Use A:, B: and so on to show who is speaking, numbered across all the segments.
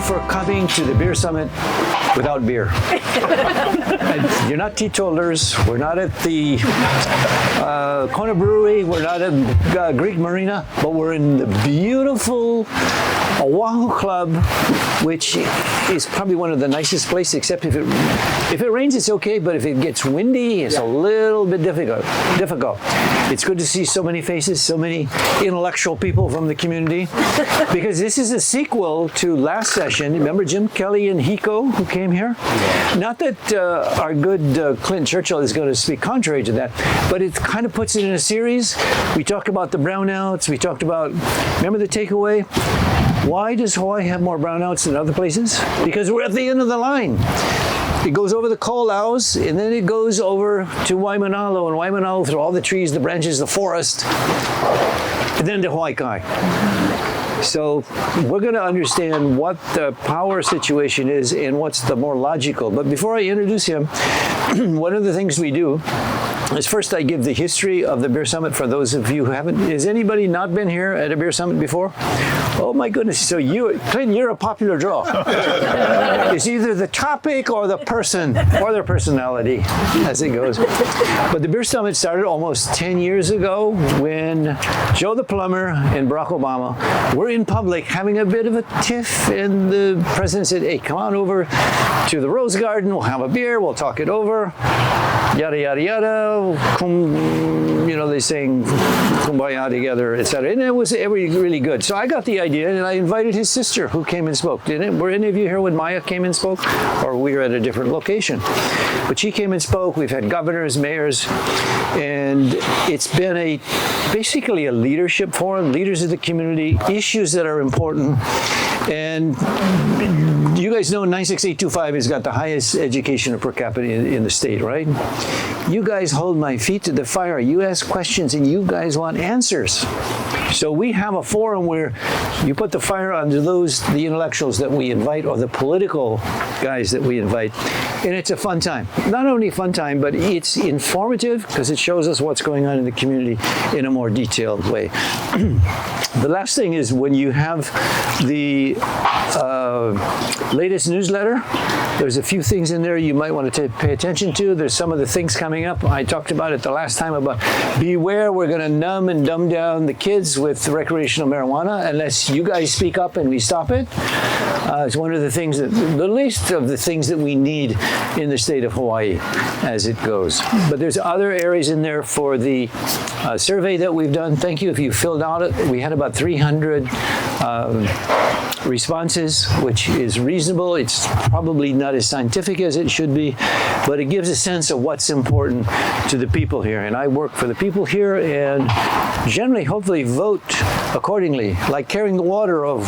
A: for coming to the Beer Summit without beer. You're not teetotalers. We're not at the Kona Brewery. We're not at Greek Marina, but we're in the beautiful Oahu Club, which is probably one of the nicest places, except if it rains, it's okay, but if it gets windy, it's a little bit difficult. It's good to see so many faces, so many intellectual people from the community, because this is a sequel to last session. Remember Jim Kelly and Hiko who came here? Yeah. Not that our good Clinton Churchill is going to speak contrary to that, but it kind of puts it in a series. We talked about the brownouts. We talked about, remember the takeaway? Why does Hawaii have more brownouts than other places? Because we're at the end of the line. It goes over the Ko'olaus, and then it goes over to Waimanalo, and Waimanalo through all the trees, the branches, the forest, and then to Hawaii Kai. So we're going to understand what the power situation is and what's the more logical. But before I introduce him, one of the things we do is first I give the history of the Beer Summit for those of you who haven't. Has anybody not been here at a Beer Summit before? Oh my goodness. So Clinton, you're a popular draw. It's either the topic or the person or their personality as it goes. But the Beer Summit started almost 10 years ago when Joe the plumber and Barack Obama were in public having a bit of a tiff, and the president said, hey, come on over to the Rose Garden, we'll have a beer, we'll talk it over, yada, yada, yada, they sang Kumbaya together, etc. And it was really good. So I got the idea, and I invited his sister who came and spoke. Were any of you here when Maya came and spoke? Or we were at a different location? But she came and spoke. We've had governors, mayors, and it's been basically a leadership forum, leaders of the community, issues that are important. And you guys know 96825 has got the highest education per capita in the state, right? You guys hold my feet to the fire. You ask questions and you guys want answers. So we have a forum where you put the fire under the intellectuals that we invite, or the political guys that we invite, and it's a fun time. Not only a fun time, but it's informative because it shows us what's going on in the community in a more detailed way. The last thing is when you have the latest newsletter, there's a few things in there you might want to pay attention to. There's some of the things coming up. I talked about it the last time about beware, we're going to numb and dumb down the kids with recreational marijuana unless you guys speak up and we stop it. It's one of the things the least of the things that we need in the state of Hawaii as it goes. But there's other areas in there for the survey that we've done. Thank you if you filled out it. We had about 300 responses, which is reasonable. It's probably not as scientific as it should be, but it gives a sense of what's important to the people here. And I work for the people here and generally, hopefully, vote accordingly, like carrying the water of,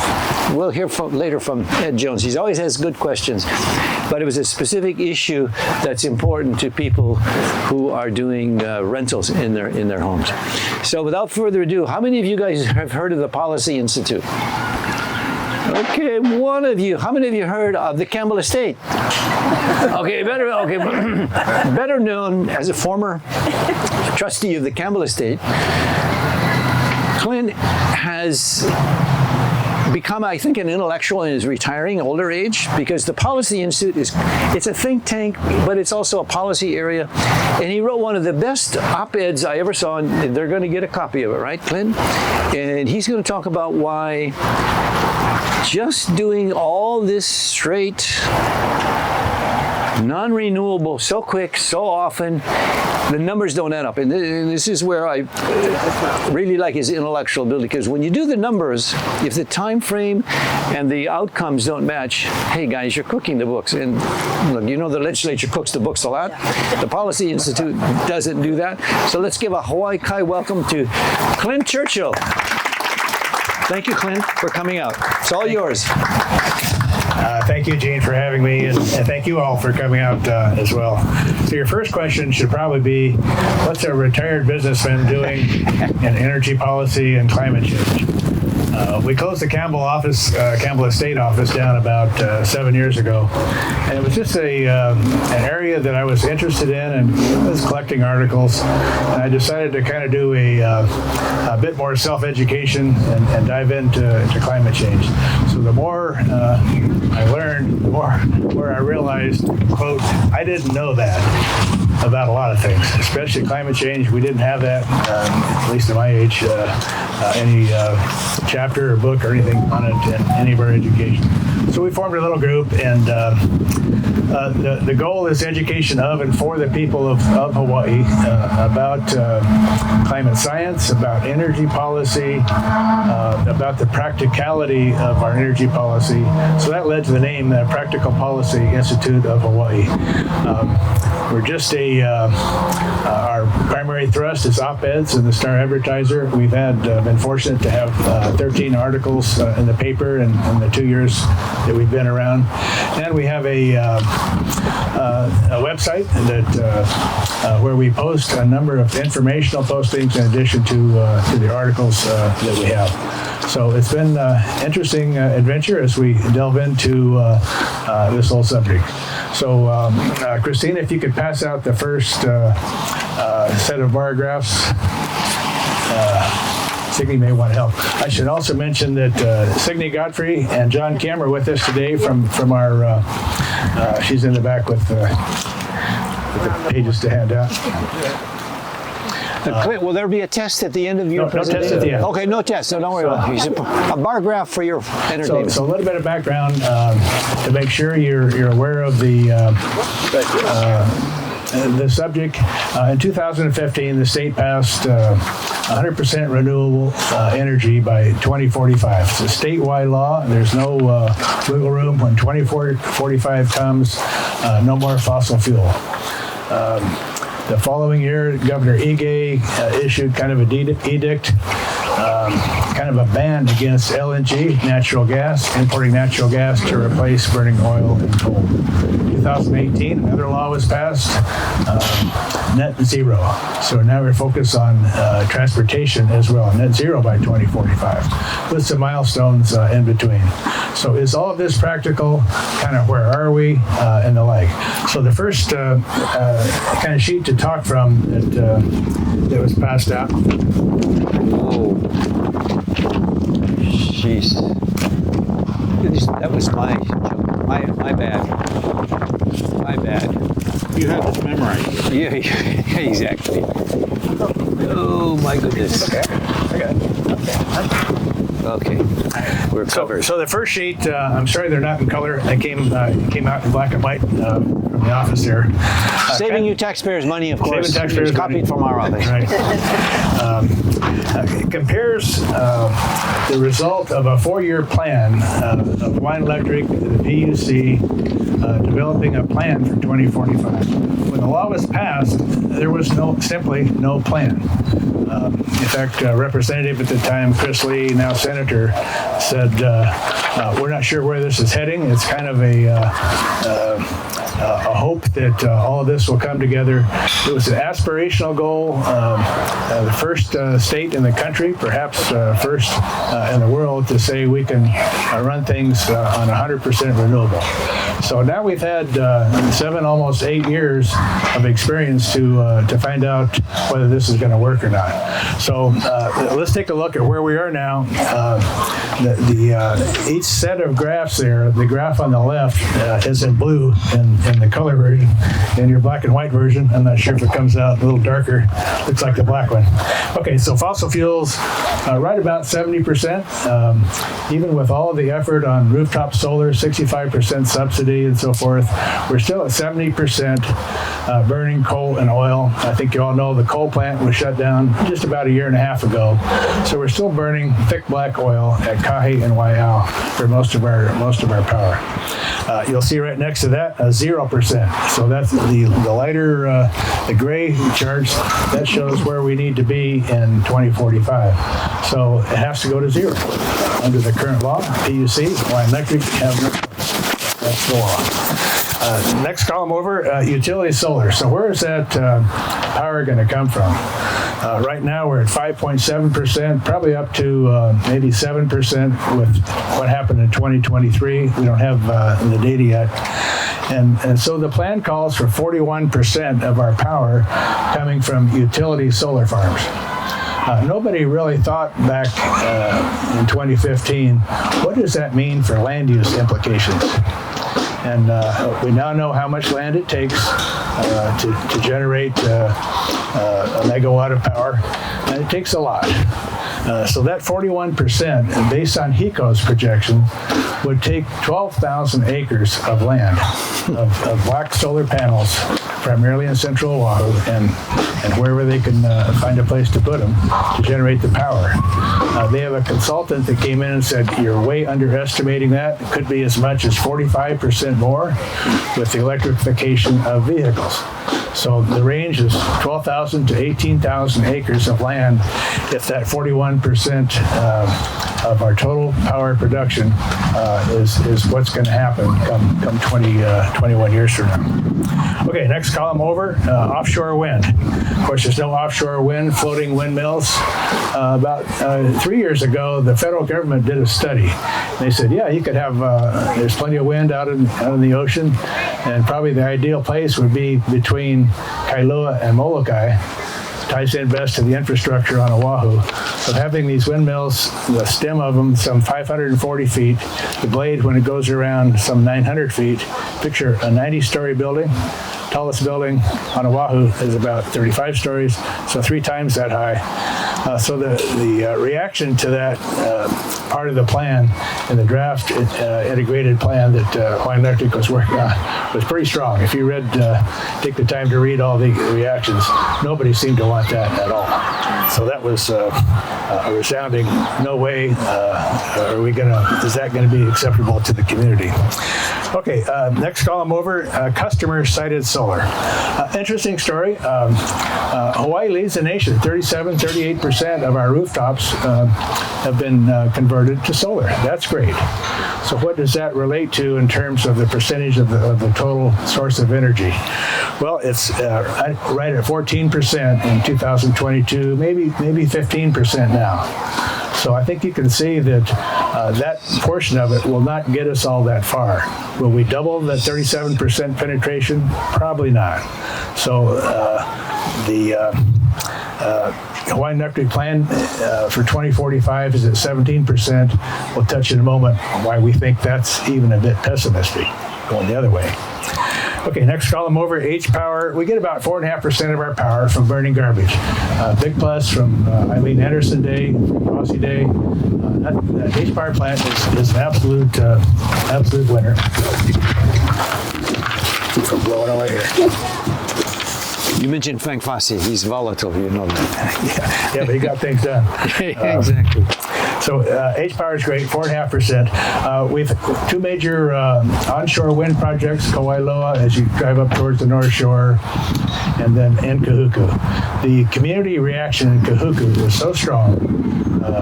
A: we'll hear later from Ed Jones. He always has good questions, but it was a specific issue that's important to people who are doing rentals in their homes. So without further ado, how many of you guys have heard of the Policy Institute? Okay, one of you. How many of you heard of the Campbell Estate? Okay, better known as a former trustee of the Campbell Estate. Clint has become, I think, an intellectual in his retiring older age, because the Policy Institute it's a think tank, but it's also a policy area. And he wrote one of the best op-eds I ever saw, and they're going to get a copy of it, right, Clint? And he's going to talk about why just doing all this straight, non-renewable so quick, so often, the numbers don't add up. And this is where I really like his intellectual ability, because when you do the numbers, if the time frame and the outcomes don't match, hey guys, you're cooking the books. And look, you know the legislature cooks the books a lot. The Policy Institute doesn't do that. So let's give a Hawaii Kai welcome to Clinton Churchill. Thank you, Clint, for coming out. It's all yours.
B: Thank you, Gene, for having me, and thank you all for coming out as well. So your first question should probably be, what's a retired businessman doing in energy policy and climate change? We closed the Campbell Estate office down about 7 years ago, and it was just an area that I was interested in, and I was collecting articles, and I decided to kind of do a bit more self-education and dive into climate change. So the more I learned, the more I realized, quote, I didn't know that about a lot of things, especially climate change. We didn't have that, at least at my age, any chapter or book or anything on it in any of our education. So we formed a little group, and the goal is education of and for the people of Hawaii about climate science, about energy policy, about the practicality of our energy policy. So that led to the name Practical Policy Institute of Hawaii. We're just our primary thrust is op-eds in the Star Advertiser. We've been fortunate to have 13 articles in the paper in the 2 years that we've been around, and we have a website that where we post a number of informational postings in addition to the articles that we have. So it's been an interesting adventure as we delve into this whole subject. So, Christina, if you could pass out the first set of bar graphs. Signe may want to help. I should also mention that Signe Godfrey and John Kim are with us today from our, she's in the back with the pages to hand out.
A: Clint, will there be a test at the end of your presentation?
B: No test at the end.
A: Okay, no test, so don't worry about it. A bar graph for your entertainment.
B: So a little bit of background to make sure you're aware of the subject. In 2015, the state passed 100% renewable energy by 2045. It's a statewide law. There's no wiggle room. When 2045 comes, no more fossil fuel. The following year, Governor Ige issued kind of an edict, kind of a ban against LNG, natural gas, importing natural gas to replace burning oil and coal. 2018, another law was passed, net zero. So now we're focused on transportation as well, net zero by 2045, with some milestones in between. So is all of this practical? Kind of where are we? And the like. So the first kind of sheet to talk from that was passed out.
A: Whoa. Jeez. That was my bad. My bad.
C: You have it memorized.
A: Yeah, exactly. Oh my goodness.
B: Okay, I got it.
A: Okay, we're covered.
B: So the first sheet, I'm sorry they're not in color. They came out in black and white from the office there.
A: Saving you taxpayers' money, of course.
B: Saving taxpayers'
A: It's copied
B: money.
A: from our office.
B: Right. It compares the result of a 4-year plan of Hawaiian Electric, the PUC, developing a plan for 2045. When the law was passed, there was simply no plan. In fact, Representative at the time, Chris Lee, now Senator, said, we're not sure where this is heading. It's kind of a hope that all of this will come together. It was an aspirational goal, the first state in the country, perhaps first in the world, to say we can run things on 100% renewable. So now we've had 7, almost 8 years of experience to find out whether this is going to work or not. So let's take a look at where we are now. Each set of graphs there, the graph on the left is in blue in the color version. In your black and white version, I'm not sure if it comes out a little darker. Looks like the black one. Okay, so fossil fuels, right about 70%. Even with all of the effort on rooftop solar, 65% subsidy and so forth, we're still at 70% burning coal and oil. I think you all know the coal plant was shut down just about a year and a half ago. So we're still burning thick black oil at Kahi and Waiau for most of our power. You'll see right next to that 0%. So that's the lighter, the gray charts. That shows where we need to be in 2045. So it has to go to 0 under the current law. PUC, Hawaiian Electric have that's the law. Next column over, utility solar. So where is that power going to come from? Right now, we're at 5.7%, probably up to maybe 7% with what happened in 2023. We don't have the data yet. And so the plan calls for 41% of our power coming from utility solar farms. Nobody really thought back in 2015, what does that mean for land use implications? And we now know how much land it takes to generate a megawatt of power, and it takes a lot. So that 41%, based on HECO's projection, would take 12,000 acres of land of black solar panels, primarily in central Oahu, and wherever they can find a place to put them to generate the power. They have a consultant that came in and said, you're way underestimating that. It could be as much as 45% more with the electrification of vehicles. So the range is 12,000 to 18,000 acres of land if that 41% of our total power production is what's going to happen come 21 years from now. Okay, next column over, offshore wind. Of course, there's no offshore wind, floating windmills. About 3 years ago, the federal government did a study. They said, yeah, you could have, there's plenty of wind out in the ocean, and probably the ideal place would be between Kailua and Molokai. Ties in best to the infrastructure on Oahu. So having these windmills, the stem of them some 540 feet, the blade when it goes around some 900 feet. Picture a 90-story building. Tallest building on Oahu is about 35 stories, so 3 times that high. So the reaction to that part of the plan in the draft integrated plan that Hawaiian Electric was working on was pretty strong. If you take the time to read all the reactions, nobody seemed to want that at all. So that was a resounding no way. Is that going to be acceptable to the community? Okay, next column over, customer sited solar. Interesting story. Hawaii leads the nation. 38% of our rooftops have been converted to solar. That's great. So what does that relate to in terms of the percentage of the total source of energy? Well, it's right at 14% in 2022, maybe 15% now. So I think you can see that that portion of it will not get us all that far. Will we double the 37% penetration? Probably not. So the Hawaiian Electric plan for 2045 is at 17%. We'll touch in a moment why we think that's even a bit pessimistic, going the other way. Okay, next column over, H-Power. We get about 4.5% of our power from burning garbage. Big plus from Eileen Anderson Day, from Rossi Day. That H-Power plant is an absolute winner. Keep from blowing away here.
A: You mentioned Frank Fassi. He's volatile, you know that.
B: Yeah, but he got things done.
A: Exactly.
B: So H-Power is great, 4.5%. We've 2 major onshore wind projects, Kauailoa as you drive up towards the North Shore, and then in Kahuku. The community reaction in Kahuku was so strong.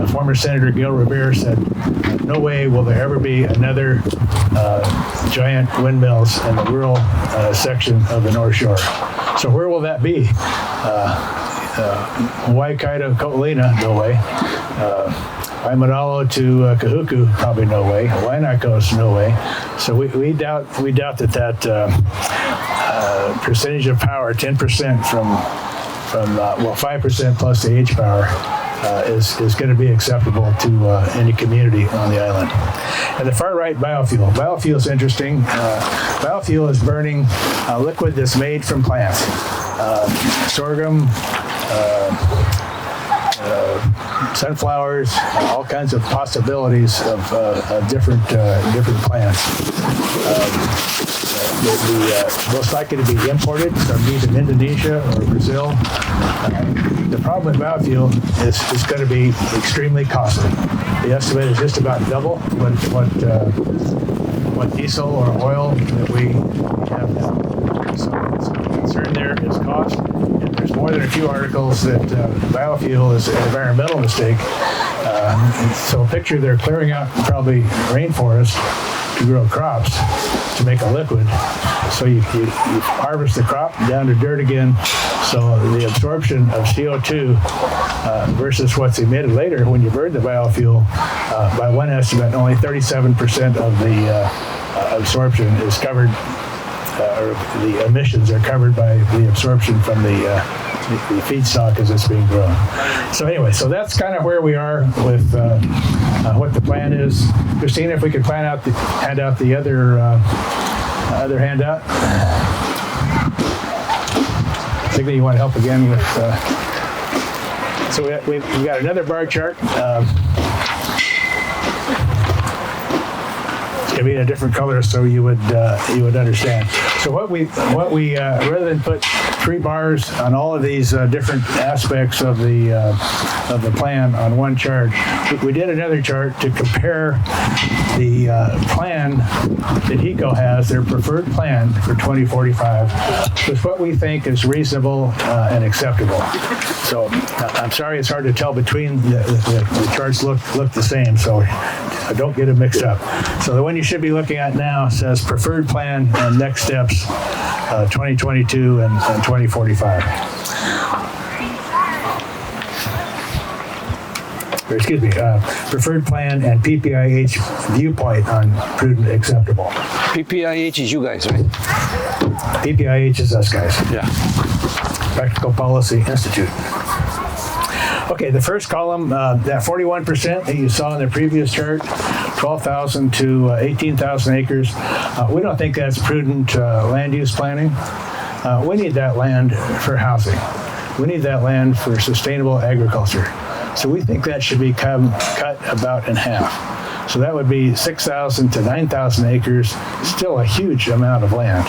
B: Former Senator Gil Rivera said, no way will there ever be another giant windmills in the rural section of the North Shore. So where will that be? Waikato, Ko'olina, no way. Waimanalo to Kahuku, probably no way. Waianako's, no way. So we doubt that percentage of power, 10% from 5% plus the H-Power, is going to be acceptable to any community on the island. And the far right, biofuel. Biofuel is interesting. Biofuel is burning liquid that's made from plants. Sorghum, sunflowers, all kinds of possibilities of different plants. Most likely to be imported from either Indonesia or Brazil. The problem with biofuel is going to be extremely costly. The estimate is just about double what diesel or oil that we have now. So the concern there is cost, and there's more than a few articles that biofuel is an environmental mistake. So picture they're clearing out probably rainforest to grow crops to make a liquid. So you harvest the crop down to dirt again. So the absorption of CO2 versus what's emitted later when you burn the biofuel, by one estimate, only 37% of the absorption is covered, or the emissions are covered by the absorption from the feedstock as it's being grown. So anyway, so that's kind of where we are with what the plan is. Christina, if we could hand out the other handout. Signy, you want to help again with? So we've got another bar chart. It's going to be in a different color so you would understand. So what we rather than put 3 bars on all of these different aspects of the plan on one chart, we did another chart to compare the plan that HECO has, their preferred plan for 2045, with what we think is reasonable and acceptable. So I'm sorry it's hard to tell between the charts look the same, so don't get it mixed up. So the one you should be looking at now says preferred plan and next steps 2022 and 2045. Or excuse me, preferred plan and PPIH viewpoint on prudent acceptable.
A: PPIH is you guys, right?
B: PPIH is us guys.
A: Yeah.
B: Practical Policy Institute. Okay, the first column, that 41% that you saw in the previous chart, 12,000 to 18,000 acres. We don't think that's prudent land use planning. We need that land for housing. We need that land for sustainable agriculture. So we think that should be cut about in half. So that would be 6,000 to 9,000 acres, still a huge amount of land.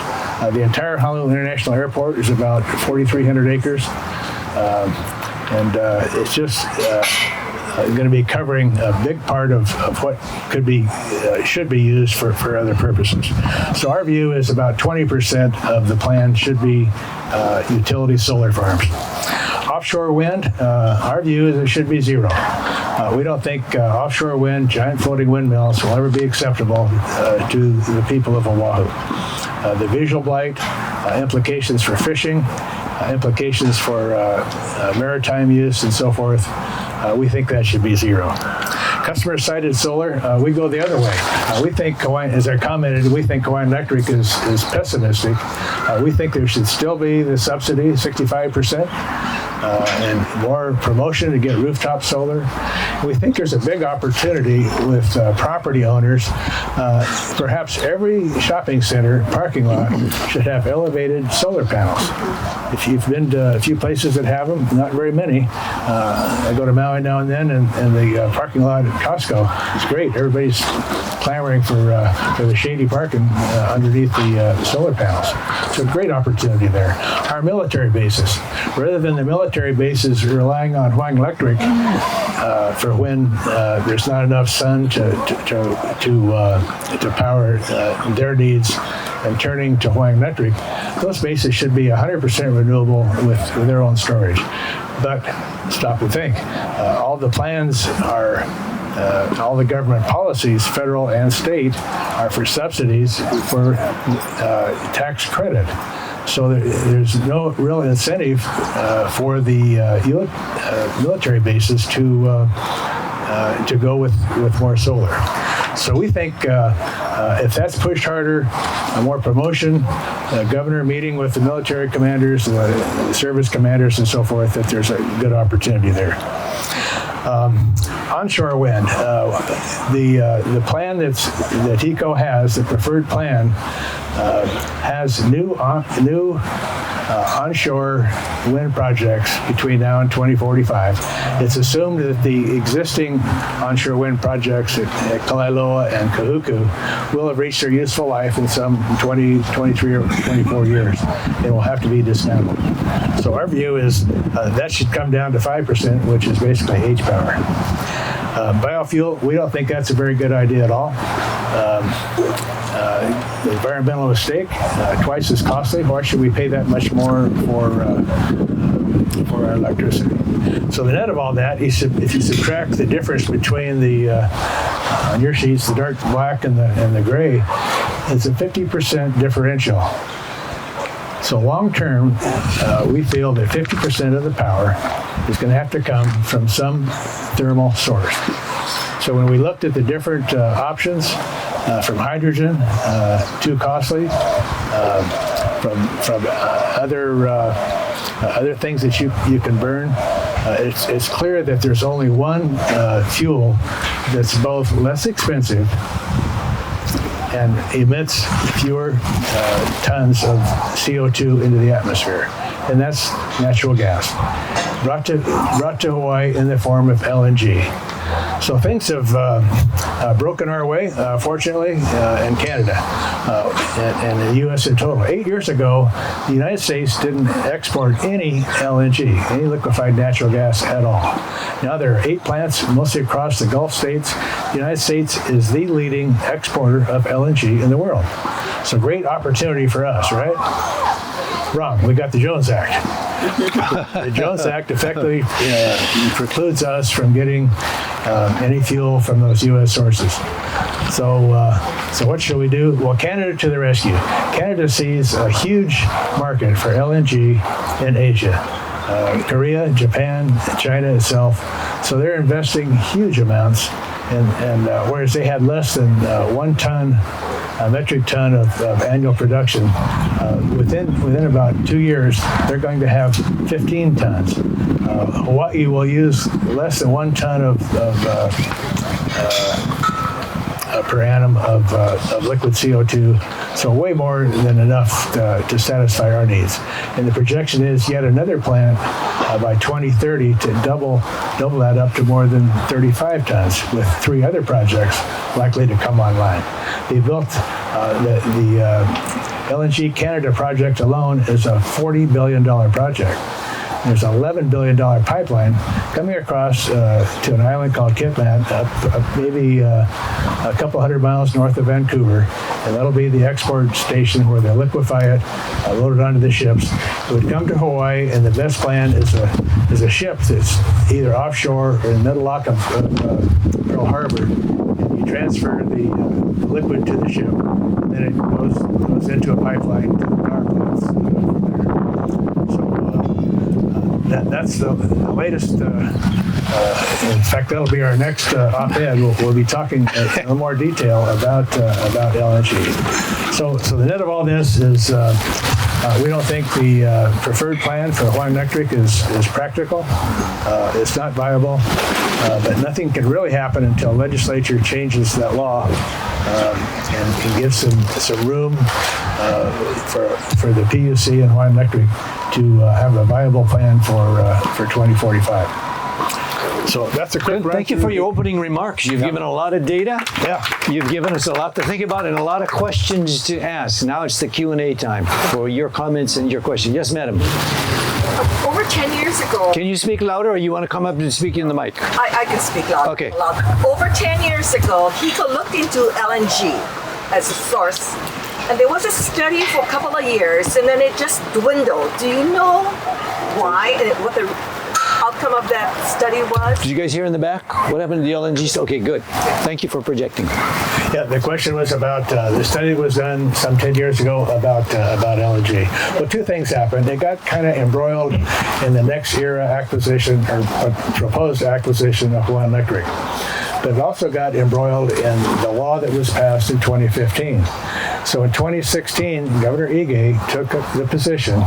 B: The entire Honolulu International Airport is about 4,300 acres. And it's just going to be covering a big part of what should be used for other purposes. So our view is about 20% of the plan should be utility solar farms. Offshore wind, our view is it should be zero. We don't think offshore wind, giant floating windmills will ever be acceptable to the people of Oahu. The visual blight, implications for fishing, implications for maritime use and so forth, we think that should be zero. Customer-sited solar, we go the other way. We think, as I commented, we think Hawaiian Electric is pessimistic. We think there should still be the subsidy, 65%, and more promotion to get rooftop solar. We think there's a big opportunity with property owners. Perhaps every shopping center parking lot should have elevated solar panels. If you've been to a few places that have them, not very many. I go to Maui now and then, and the parking lot at Costco is great. Everybody's clamoring for the shady parking underneath the solar panels. So great opportunity there. Our military bases, rather than the military bases relying on Hawaiian Electric for when there's not enough sun to power their needs, and turning to Hawaiian Electric, those bases should be 100% renewable with their own storage. But stop and think. All the plans are, all the government policies, federal and state, are for subsidies for tax credit. So there's no real incentive for the military bases to go with more solar. So we think if that's pushed harder, more promotion, governor meeting with the military commanders, the service commanders, and so forth, that there's a good opportunity there. Onshore wind, the plan that HECO has, the preferred plan, has new onshore wind projects between now and 2045. It's assumed that the existing onshore wind projects at Kalaeloa and Kahuku will have reached their useful life in some 20, 23, or 24 years. They will have to be dismantled. So our view is that should come down to 5%, which is basically H-power. Biofuel, we don't think that's a very good idea at all. Environmental mistake, twice as costly. Why should we pay that much more for for our electricity. So the net of all that, if you subtract the difference between the on your sheets, the dark black and the gray, it's a 50% differential. So long term, we feel that 50% of the power is going to have to come from some thermal source. So when we looked at the different options, from hydrogen, too costly, from other things that you can burn, it's clear that there's only one fuel that's both less expensive and emits fewer tons of CO2 into the atmosphere, and that's natural gas, brought to Hawaii in the form of LNG. So things have broken our way, fortunately, in Canada and the U.S. in total. 8 years ago, the United States didn't export any LNG, any liquefied natural gas at all. Now there are 8 plants, mostly across the Gulf states. The United States is the leading exporter of LNG in the world. So great opportunity for us, right? Wrong. We got the Jones Act. The Jones Act effectively precludes us from getting any fuel from those U.S. sources. So what should we do? Well, Canada to the rescue. Canada sees a huge market for LNG in Asia. Korea, Japan, China itself. So they're investing huge amounts, and whereas they had less than 1 metric ton of annual production, within about 2 years, they're going to have 15 tons. Hawaii will use less than 1 ton per annum of liquid CO2, so way more than enough to satisfy our needs. And the projection is yet another plant by 2030 to double that up to more than 35 tons, with 3 other projects likely to come online. They built the LNG Canada project alone is a $40 billion project. There's an $11 billion pipeline coming across to an island called Kitman, maybe a couple hundred miles north of Vancouver, and that'll be the export station where they liquefy it, load it onto the ships. It would come to Hawaii, and the best plan is a ship that's either offshore or in the middle lock of Pearl Harbor. And you transfer the liquid to the ship, and then it goes into a pipeline to the power plants from there. So that's the latest. In fact, that'll be our next op-ed. We'll be talking in more detail about LNG. So the net of all this is we don't think the preferred plan for Hawaiian Electric is practical. It's not viable, but nothing can really happen until legislature changes that law and gives some room for the PUC and Hawaiian Electric to have a viable plan for 2045. So that's a quick run.
A: Thank you for your opening remarks. You've given a lot of data.
B: Yeah.
A: You've given us a lot to think about and a lot of questions to ask. Now it's the Q&A time for your comments and your questions. Yes, madam.
D: Over 10 years ago...
A: Can you speak louder, or you want to come up and speak in the mic?
D: I can speak louder.
A: Okay.
D: Over 10 years ago, HECO looked into LNG as a source. And there was a study for a couple of years, and then it just dwindled. Do you know why and what the outcome of that study was?
A: Did you guys hear in the back? What happened to the LNG? Okay, good. Thank you for projecting.
B: Yeah, the question was about the study was done some 10 years ago about LNG. Well, 2 things happened. They got kind of embroiled in the next era acquisition or proposed acquisition of Hawaiian Electric. But it also got embroiled in the law that was passed in 2015. So in 2016, Governor Ige took the position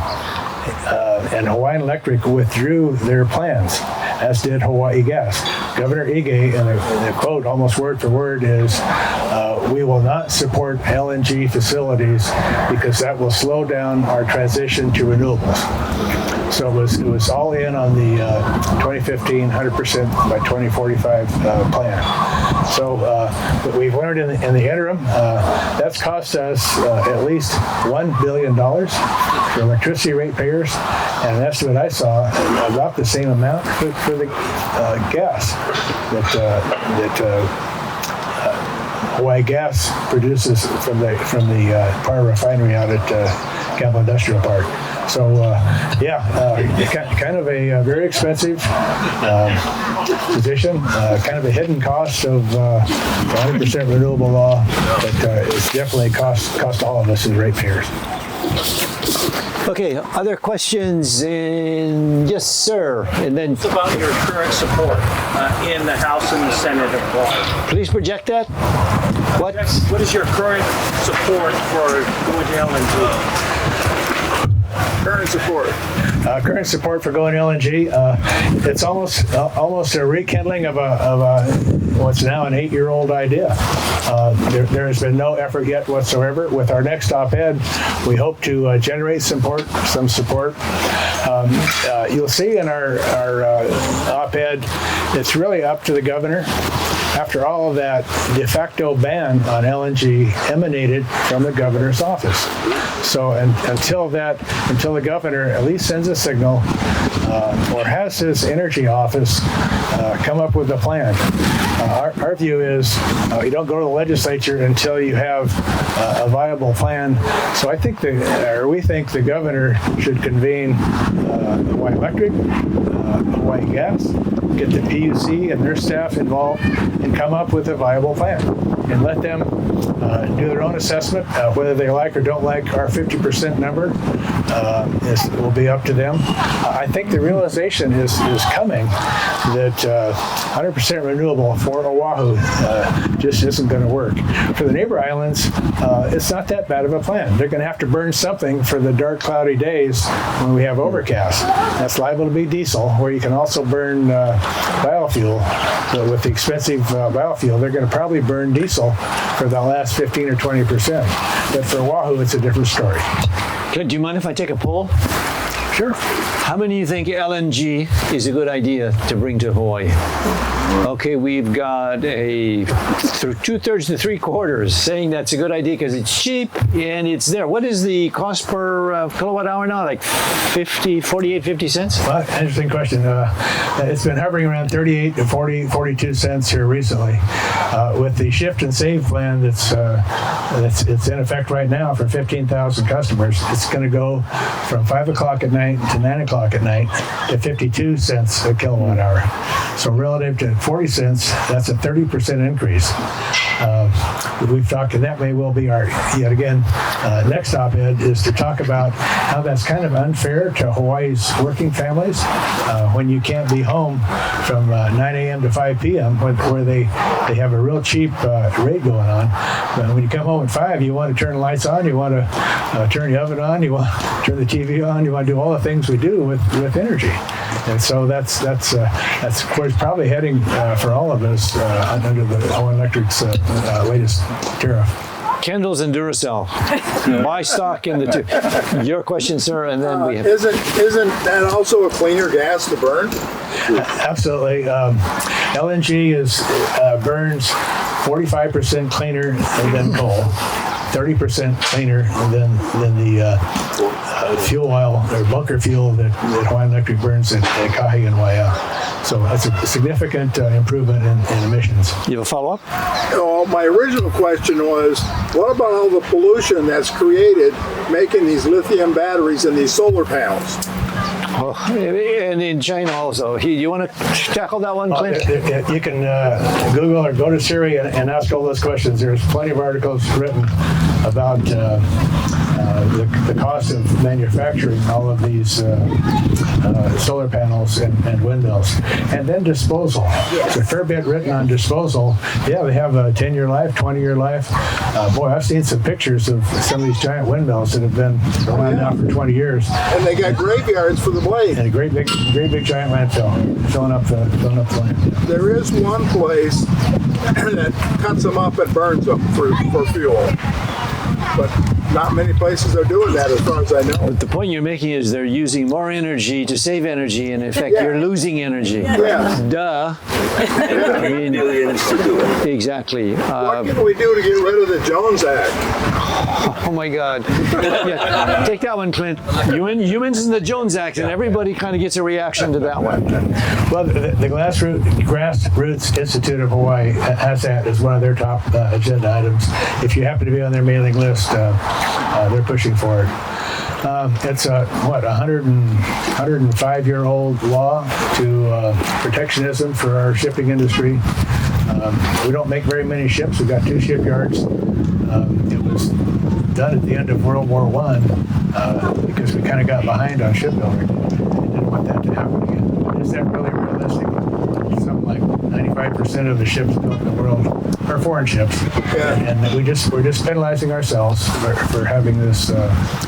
B: and Hawaiian Electric withdrew their plans, as did Hawaii Gas. Governor Ige, and the quote almost word for word is, we will not support LNG facilities because that will slow down our transition to renewables. So it was all in on the 2015 100% by 2045 plan. So what we've learned in the interim, that's cost us at least $1 billion for electricity ratepayers, and an estimate I saw about the same amount for the gas that Hawaii Gas produces from the power refinery out at Campbell Industrial Park. So, kind of a very expensive position, kind of a hidden cost of 100% renewable law, but it's definitely cost all of us as ratepayers.
A: Okay, other questions? Yes, sir. And then
E: It's about your current support in the House and the Senate of Hawaii.
A: please project that. What?
E: What is your current support for going to LNG?
B: Current support for going LNG. It's almost a rekindling of a what's now an 8-year-old idea. There has been no effort yet whatsoever. With our next op-ed, we hope to generate some support. You'll see in our op-ed, it's really up to the governor. After all of that, de facto ban on LNG emanated from the governor's office. So until the governor at least sends a signal or has his energy office come up with a plan. Our view is you don't go to the legislature until you have a viable plan. So we think the governor should convene Hawaii Electric, Hawaii Gas, get the PUC and their staff involved, and come up with a viable plan. And let them do their own assessment. Whether they like or don't like our 50% number will be up to them. I think the realization is coming that 100% renewable for Oahu just isn't going to work. For the neighbor islands, it's not that bad of a plan. They're going to have to burn something for the dark, cloudy days when we have overcast. That's liable to be diesel, where you can also burn biofuel. So with the expensive biofuel, they're going to probably burn diesel for the last 15 or 20%. But for Oahu, it's a different story.
A: Do you mind if I take a poll?
B: Sure.
A: How many of you think LNG is a good idea to bring to Hawaii? Okay, we've got through 2/3 to 3/4 saying that's a good idea because it's cheap and it's there. What is the cost per kilowatt hour now? Like 48, 50 cents?
B: Well, interesting question. It's been hovering around 38 to 42 cents here recently. With the shift and save plan that's in effect right now for 15,000 customers, it's going to go from 5 o'clock at night to 9 o'clock at night to 52 cents a kilowatt hour. So relative to 40 cents, that's a 30% increase. We've talked, and that may well be our, yet again, next op-ed is to talk about how that's kind of unfair to Hawaii's working families when you can't be home from 9 a.m. to 5 p.m. where they have a real cheap rate going on. But when you come home at 5, you want to turn the lights on, you want to turn the oven on, you want to turn the TV on, you want to do all the things we do with energy. And so that's of course probably heading for all of us under the Hawaii Electric's latest tariff.
A: Candles and Duracell. Buy stock in the two. Your question, sir, and then we have.
F: Isn't that also a cleaner gas to burn?
B: Absolutely. LNG burns 45% cleaner than coal, 30% cleaner than the fuel oil or bunker fuel that Hawaii Electric burns at Kahi and Waiau. So that's a significant improvement in emissions.
A: You have a follow-up?
F: Oh, my original question was, what about all the pollution that's created making these lithium batteries and these solar panels?
A: Oh, and in China also. You want to tackle that one, Clint?
B: You can Google or go to Siri and ask all those questions. There's plenty of articles written about the cost of manufacturing all of these solar panels and windmills. And then disposal. Yes. There's a fair bit written on disposal. Yeah, they have a 10-year life, 20-year life. Boy, I've seen some pictures of some of these giant windmills that have been around now for 20 years.
F: And they got graveyards for the blade.
B: And a great big giant landfill filling up the land.
F: There is one place that cuts them up and burns them for fuel. But not many places are doing that as far as I know.
A: But the point you're making is they're using more energy to save energy, and in effect, you're losing energy.
F: Yeah.
A: Duh. I mean,
E: Millions to do it.
A: exactly.
F: What can we do to get rid of the Jones Act?
A: Oh my God. Yeah, take that one, Clint. Humans in the Jones Act, and everybody kind of gets a reaction to that one.
B: Well, the Grassroots Institute of Hawaii has that as one of their top agenda items. If you happen to be on their mailing list, they're pushing for it. It's a 105-year-old law to protectionism for our shipping industry. We don't make very many ships. We've got 2 shipyards. It was done at the end of World War I because we kind of got behind on shipbuilding. We didn't want that to happen again. Is that really realistic? Something like 95% of the ships built in the world are foreign ships, and we're just penalizing ourselves for having this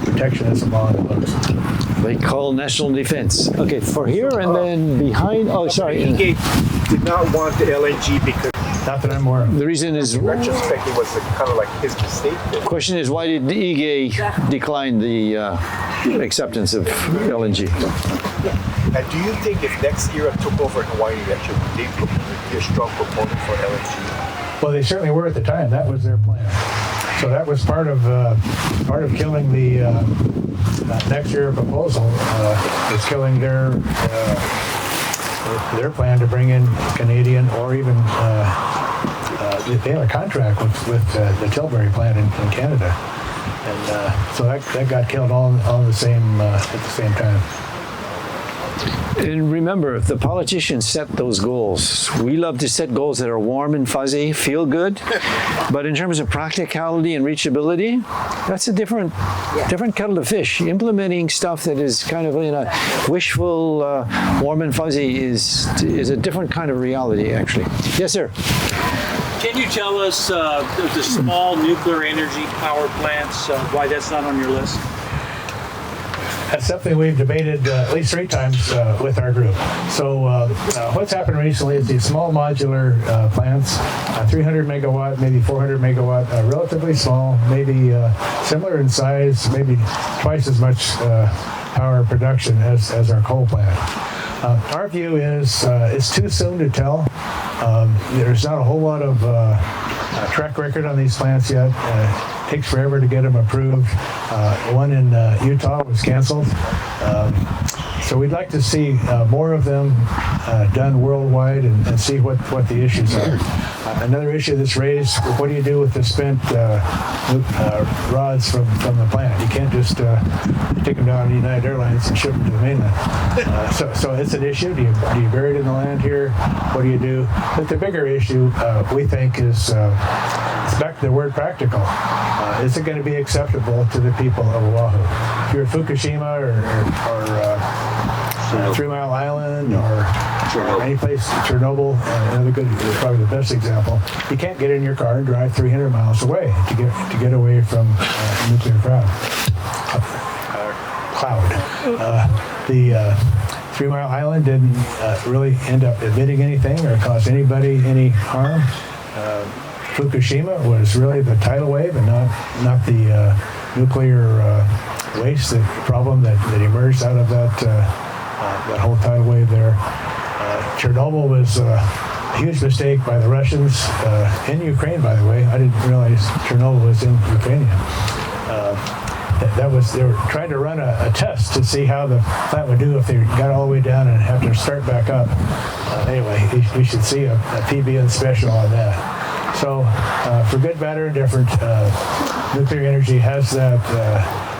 B: protectionism on the books.
A: They call national defense. Okay, for here and then behind. Oh, sorry.
G: He did not want the LNG because
B: Not that I'm aware of.
A: The reason is.
G: in retrospect it was kind of like his mistake.
A: Question is, why did the EGA decline the acceptance of LNG?
G: And do you think if next era took over in Hawaii that they would be a strong proponent for LNG?
B: Well, they certainly were at the time. That was their plan. So that was part of killing the next year proposal. Was killing their plan to bring in Canadian or even they had a contract with the Tilbury plant in Canada, and so that got killed all the same at the same time.
A: And remember, the politicians set those goals. We love to set goals that are warm and fuzzy, feel good, but in terms of practicality and reachability, that's a different kettle of fish. Implementing stuff that is kind of in a wishful, warm and fuzzy is a different kind of reality, actually. Yes, sir.
E: Can you tell us the small nuclear energy power plants, why that's not on your list?
B: That's something we've debated at least 3 times with our group. So what's happened recently is these small modular plants, 300 megawatt, maybe 400 megawatt, relatively small, maybe similar in size, maybe twice as much power production as our coal plant. Our view is it's too soon to tell. There's not a whole lot of track record on these plants yet. Takes forever to get them approved. One in Utah was canceled. So we'd like to see more of them done worldwide and see what the issues are. Another issue that's raised, what do you do with the spent rods from the plant? You can't just take them down to United Airlines and ship them to the mainland. So it's an issue. Do you bury it in the land here? What do you do? But the bigger issue, we think, is it's back to the word practical. Is it going to be acceptable to the people of Oahu? If you're at Fukushima or 3 Mile Island or any place, Chernobyl, another good, probably the best example, you can't get in your car and drive 300 miles away to get away from nuclear cloud. The 3 Mile Island didn't really end up emitting anything or cause anybody any harm. Fukushima was really the tidal wave and not the nuclear waste problem that emerged out of that whole tidal wave there. Chernobyl was a huge mistake by the Russians in Ukraine, by the way. I didn't realize Chernobyl was in Ukraine. They were trying to run a test to see how the plant would do if they got all the way down and have to start back up. Anyway, we should see a PBN special on that. So, for good, bad, or indifferent, nuclear energy has that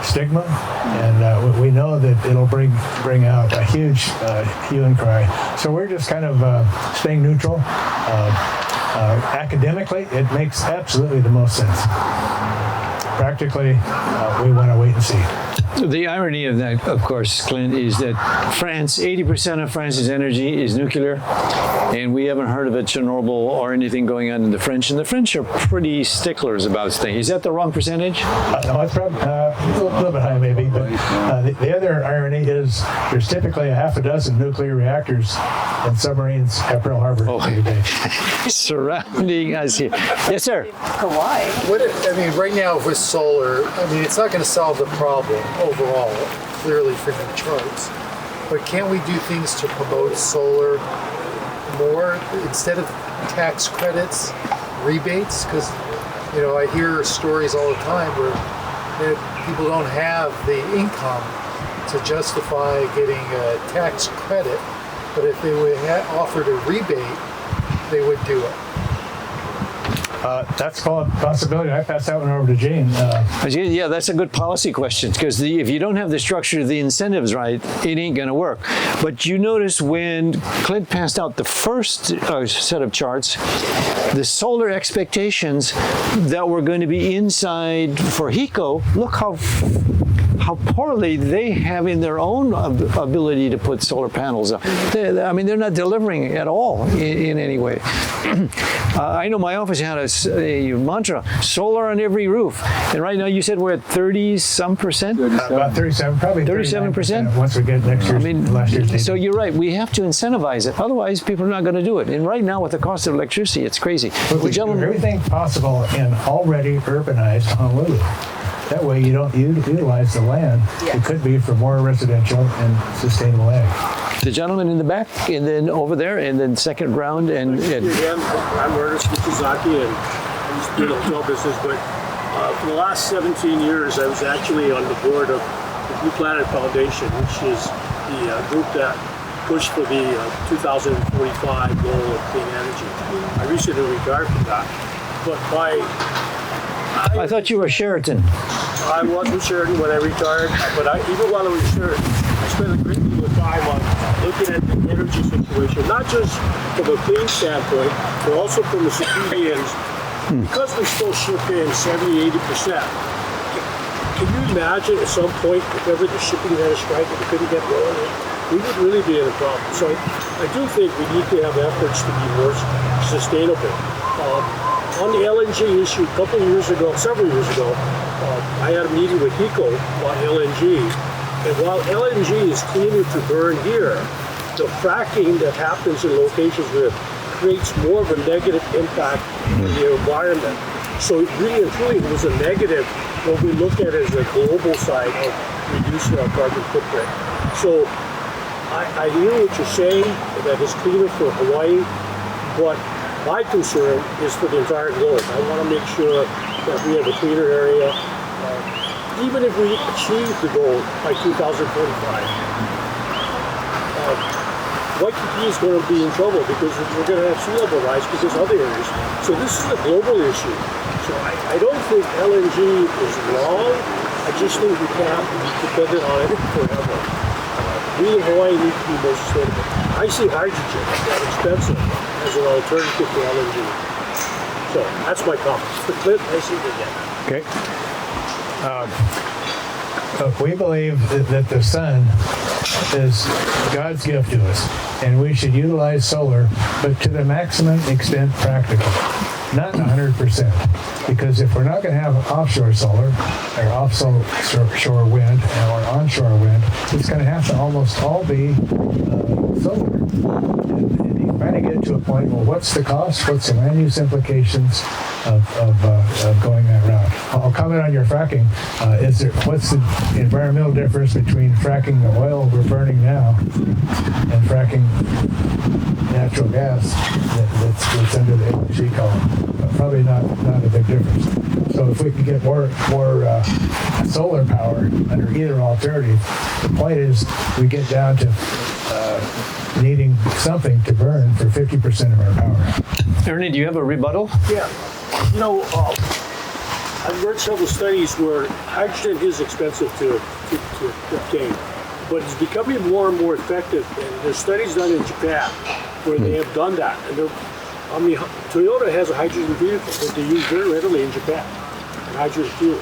B: stigma, and we know that it'll bring out a huge hue and cry. So we're just kind of staying neutral. Academically, it makes absolutely the most sense. Practically, we want to wait and see.
A: The irony of that, of course, Clint, is that 80% of France's energy is nuclear, and we haven't heard of a Chernobyl or anything going on in the French, and the French are pretty sticklers about things. Is that the wrong percentage?
B: No, it's probably a little bit high maybe, but the other irony is there's typically a half a dozen nuclear reactors and submarines at Pearl Harbor every day.
A: Surrounding us here. Yes, sir.
D: Hawaii.
H: Right now with solar, it's not going to solve the problem overall, clearly from the charts. But can we do things to promote solar more instead of tax credits, rebates? Because I hear stories all the time where people don't have the income to justify getting a tax credit, but if they were offered a rebate, they would do it.
B: That's a possibility. I pass that one over to Jane.
A: Yeah, that's a good policy question, because if you don't have the structure of the incentives right, it ain't going to work. But you notice when Clint passed out the first set of charts, the solar expectations that were going to be inside for HECO, look how poorly they have in their own ability to put solar panels up. They're not delivering at all in any way. I know my office had a mantra, solar on every roof. And right now you said we're at 30-some%?
B: About 37, probably
A: 37%?
B: Once we get last year's data.
A: So you're right, we have to incentivize it. Otherwise, people are not going to do it. And right now, with the cost of electricity, it's crazy.
B: But we do everything possible in already urbanized Honolulu. That way you don't utilize the land.
D: Yeah.
B: It could be for more residential and sustainable ag.
A: The gentleman in the back, and then over there, and then second round, and
I: Again, I'm Ernest Michizaki, and I used to be in the hotel business, but for the last 17 years, I was actually on the board of the Blue Planet Foundation, which is the group that pushed for the 2045 goal of clean energy. I recently retired from that, but
A: I thought you were Sheraton.
I: I wasn't Sheraton when I retired, but even while I was Sheraton, I spent a great deal of time on looking at the energy situation, not just from a clean standpoint, but also from the civilians. Because we still ship in 70-80%, can you imagine at some point if ever the shipping had a strike and we couldn't get rolling, we would really be in a problem. So I do think we need to have efforts to be more sustainable. On the LNG issue, several years ago, I had a meeting with HECO on LNG, and while LNG is cleaner to burn here, the fracking that happens in locations where it creates more of a negative impact on the environment. So really and truly, it was a negative when we look at it as a global side of reducing our carbon footprint. So I hear what you're saying, that it's cleaner for Hawaii, but my concern is for the entire globe. I want to make sure that we have a cleaner area, even if we achieve the goal by 2045. Waikiki is going to be in trouble because we're going to have sea level rise because of other areas. So this is a global issue. So I don't think LNG is wrong. I just think we can't be dependent on it forever. We in Hawaii need to be more sustainable. I see hydrogen that expensive as an alternative to LNG. So that's my comment. For Clint, I see it again.
B: Okay. We believe that the sun is God's gift to us, and we should utilize solar, but to the maximum extent practical, not 100%. Because if we're not going to have offshore solar, or offshore wind, or onshore wind, it's going to have to almost all be solar. And you kind of get to a point, well, what's the cost? What's the land use implications of going that route? I'll comment on your fracking. What's the environmental difference between fracking the oil we're burning now and fracking natural gas that's under the LNG column? Probably not a big difference. So if we can get more solar power under either alternative, the point is we get down to needing something to burn for 50% of our power.
A: Ernie, do you have a rebuttal?
I: Yeah. I've read several studies where hydrogen is expensive to obtain, but it's becoming more and more effective. And there's studies done in Japan where they have done that. And Toyota has a hydrogen vehicle that they use very readily in Japan, and hydrogen fuel.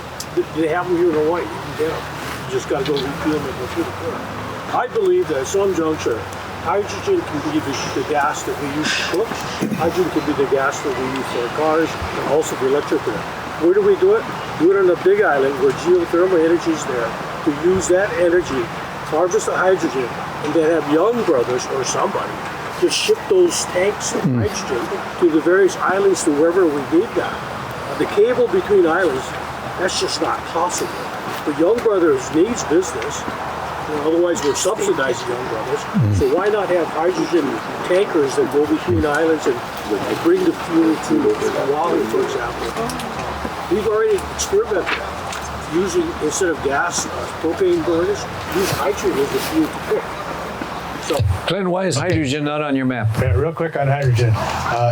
I: They have them here in Hawaii. You can get them. You just got to go refuel them and go through the plant. I believe that at some juncture, hydrogen can be the gas that we use to cook. Hydrogen can be the gas that we use for our cars, and also the electric grid. Where do we do it? Do it on the Big Island where geothermal energy is there, to use that energy, harvest the hydrogen, and then have Young Brothers or somebody just ship those tanks of hydrogen to the various islands to wherever we need that. The cable between islands, that's just not possible. But Young Brothers needs business. Otherwise, we're subsidizing Young Brothers. So why not have hydrogen tankers that go between islands and bring the fuel to Oahu, for example? We've already experimented using, instead of gas, propane burners, use hydrogen as the fuel to cook.
E: So
A: Clinton, why is hydrogen not on your map?
B: Yeah, real quick on hydrogen.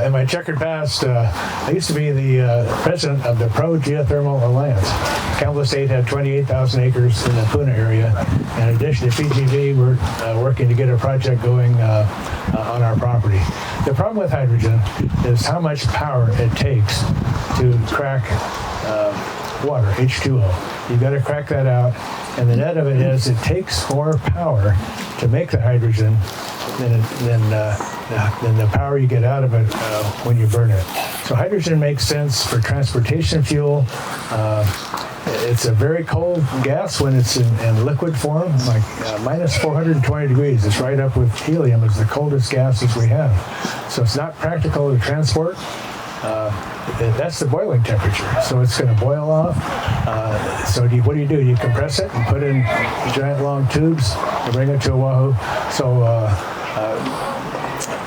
B: In my checkered past, I used to be the president of the Pro Geothermal Alliance. Campbell Estate had 28,000 acres in the Puna area. In addition to PGV, we're working to get a project going on our property. The problem with hydrogen is how much power it takes to crack water, H2O. You've got to crack that out. And the net of it is it takes more power to make the hydrogen than the power you get out of it when you burn it. So hydrogen makes sense for transportation fuel. It's a very cold gas when it's in liquid form, like minus 420 degrees. It's right up with helium. It's the coldest gases we have. So it's not practical to transport. That's the boiling temperature. So it's going to boil off. So what do? You compress it and put in giant long tubes and bring it to Oahu. So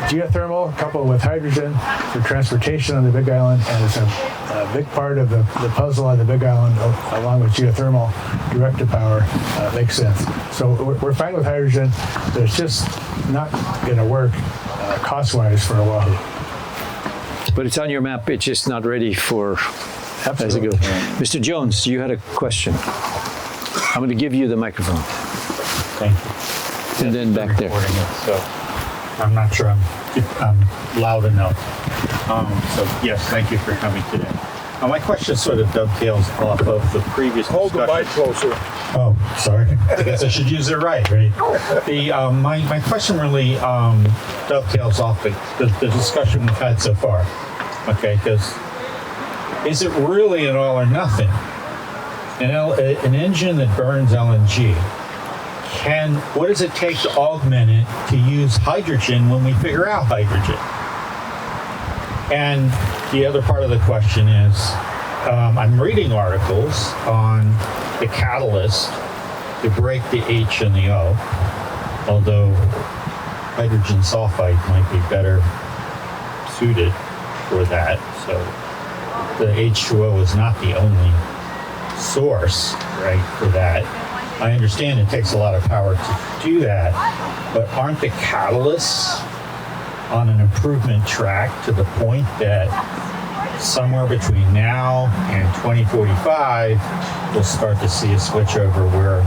B: geothermal coupled with hydrogen for transportation on the Big Island, and it's a big part of the puzzle on the Big Island, along with geothermal direct to power, makes sense. So we're fine with hydrogen, but it's just not going to work cost-wise for Oahu.
A: But it's on your map. It's just not ready for as it goes. Mr. Jones, you had a question. I'm going to give you the microphone.
C: Thank you.
A: And then back there.
C: So I'm not sure I'm loud enough. So yes, thank you for coming today. My question sort of dovetails off of the previous
F: Hold the mic
C: discussion.
F: closer.
C: Oh, sorry. I guess I should use it right? The my question really dovetails off the discussion we've had so far. Okay, because is it really an all or nothing? An engine that burns LNG, what does it take to augment it to use hydrogen when we figure out hydrogen? And the other part of the question is, I'm reading articles on the catalyst to break the H and the O, although hydrogen sulfide might be better suited for that. So the H2O is not the only source, right, for that. I understand it takes a lot of power to do that, but aren't the catalysts on an improvement track to the point that somewhere between now and 2045, we'll start to see a switch over where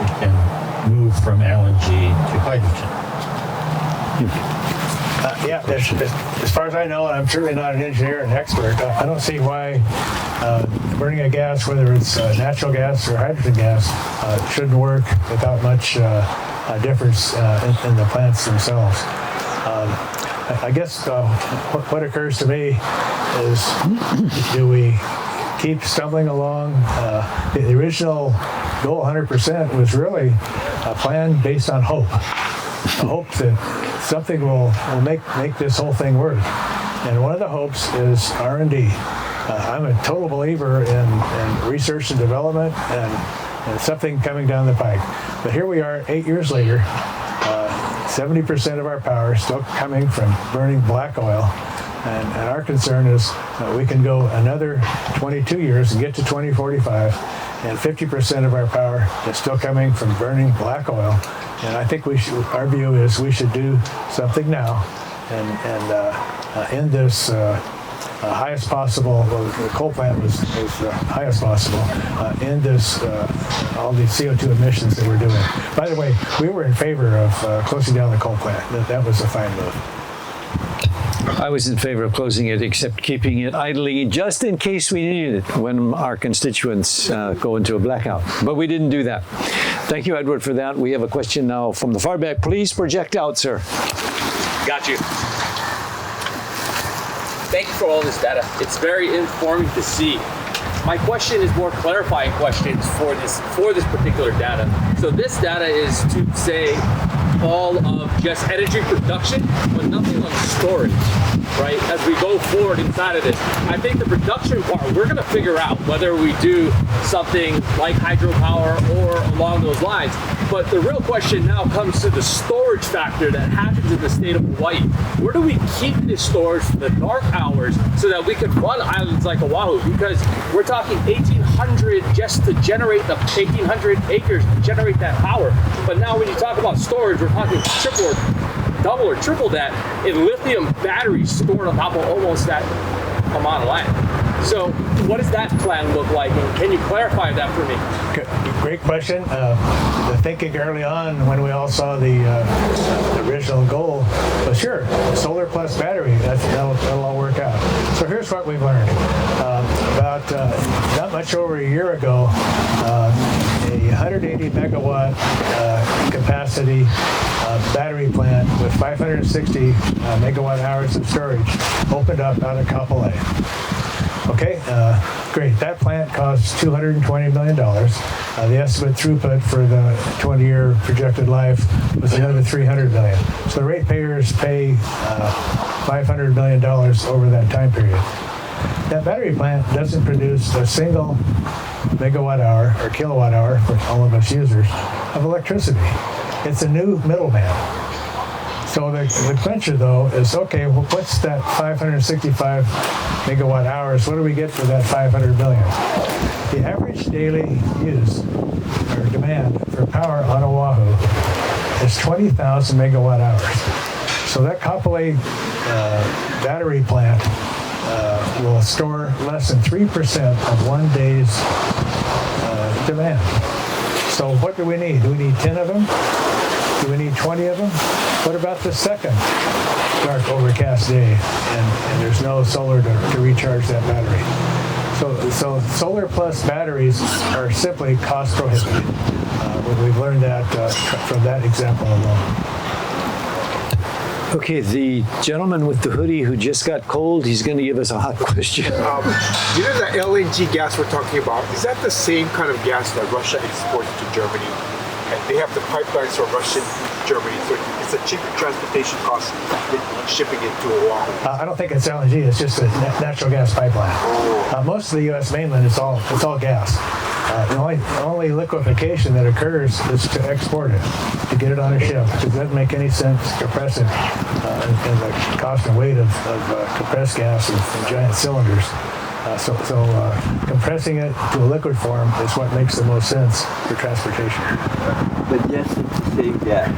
C: we can move from LNG to hydrogen?
B: As far as I know, and I'm certainly not an engineer and expert, I don't see why burning a gas, whether it's natural gas or hydrogen gas, shouldn't work without much difference in the plants themselves. I guess what occurs to me is, do we keep stumbling along? The original goal, 100%, was really a plan based on hope. A hope that something will make this whole thing work. And one of the hopes is R&D. I'm a total believer in research and development and something coming down the pike. But here we are 8 years later, 70% of our power is still coming from burning black oil. And our concern is we can go another 22 years and get to 2045, and 50% of our power is still coming from burning black oil. And I think our view is we should do something now and end this highest possible, the coal plant was highest possible, end this, all these CO2 emissions that we're doing. By the way, we were in favor of closing down the coal plant. That was a fine move.
A: I was in favor of closing it, except keeping it idling just in case we needed it when our constituents go into a blackout. But we didn't do that. Thank you, Edward, for that. We have a question now from the far back. Please project out, sir.
J: Got you. Thank you for all this data. It's very informative to see. My question is more clarifying questions for this particular data. So this data is to say all of just energy production, but nothing on storage, right? As we go forward inside of this, I think the production part, we're gonna figure out whether we do something like hydropower or along those lines. But the real question now comes to the storage factor that happens in the state of Hawaii. Where do we keep this storage for the dark hours so that we can run islands like Oahu? Because we're talking 1,800 1,800 just to generate the 1,800 acres to generate that power. But now when you talk about storage, we're talking double or triple that in lithium batteries stored on top of almost that amount of land. So what does that plan look like? And can you clarify that for me?
B: Great question. The thinking early on when we all saw the original goal was sure, solar plus battery, that'll all work out. So here's what we've learned. About not much over a year ago, a 180 megawatt capacity battery plant with 560 megawatt hours of storage opened up out of Kapolei. Okay, great. That plant costs $220 million. The estimate throughput for the 20-year projected life was another $300 million. So the ratepayers pay $500 million over that time period. That battery plant doesn't produce a single megawatt hour or kilowatt hour for all of us users of electricity. It's a new middleman. So the clincher, though, is, okay, well, what's that 565 megawatt hours? What do we get for that 500 million? The average daily use or demand for power on Oahu is 20,000 megawatt hours. So that Kapolei battery plant will store less than 3% of one day's demand. So what do we need? Do we need 10 of them? Do we need 20 of them? What about the second dark overcast day and there's no solar to recharge that battery? So solar plus batteries are simply cost prohibitive. We've learned that from that example alone.
A: Okay, the gentleman with the hoodie who just got cold, he's going to give us a hot question.
G: You know the LNG gas we're talking about, is that the same kind of gas that Russia exports to Germany? And they have the pipelines from Russia to Germany, so it's a cheaper transportation cost than shipping it to Oahu.
B: I don't think it's LNG, it's just a natural gas pipeline. Most of the U.S. mainland, it's all gas. The only liquefaction that occurs is to export it, to get it on a ship. It doesn't make any sense to compress it, and the cost and weight of compressed gas in giant cylinders. So compressing it to a liquid form is what makes the most sense for transportation.
K: But yes, it's the same gas.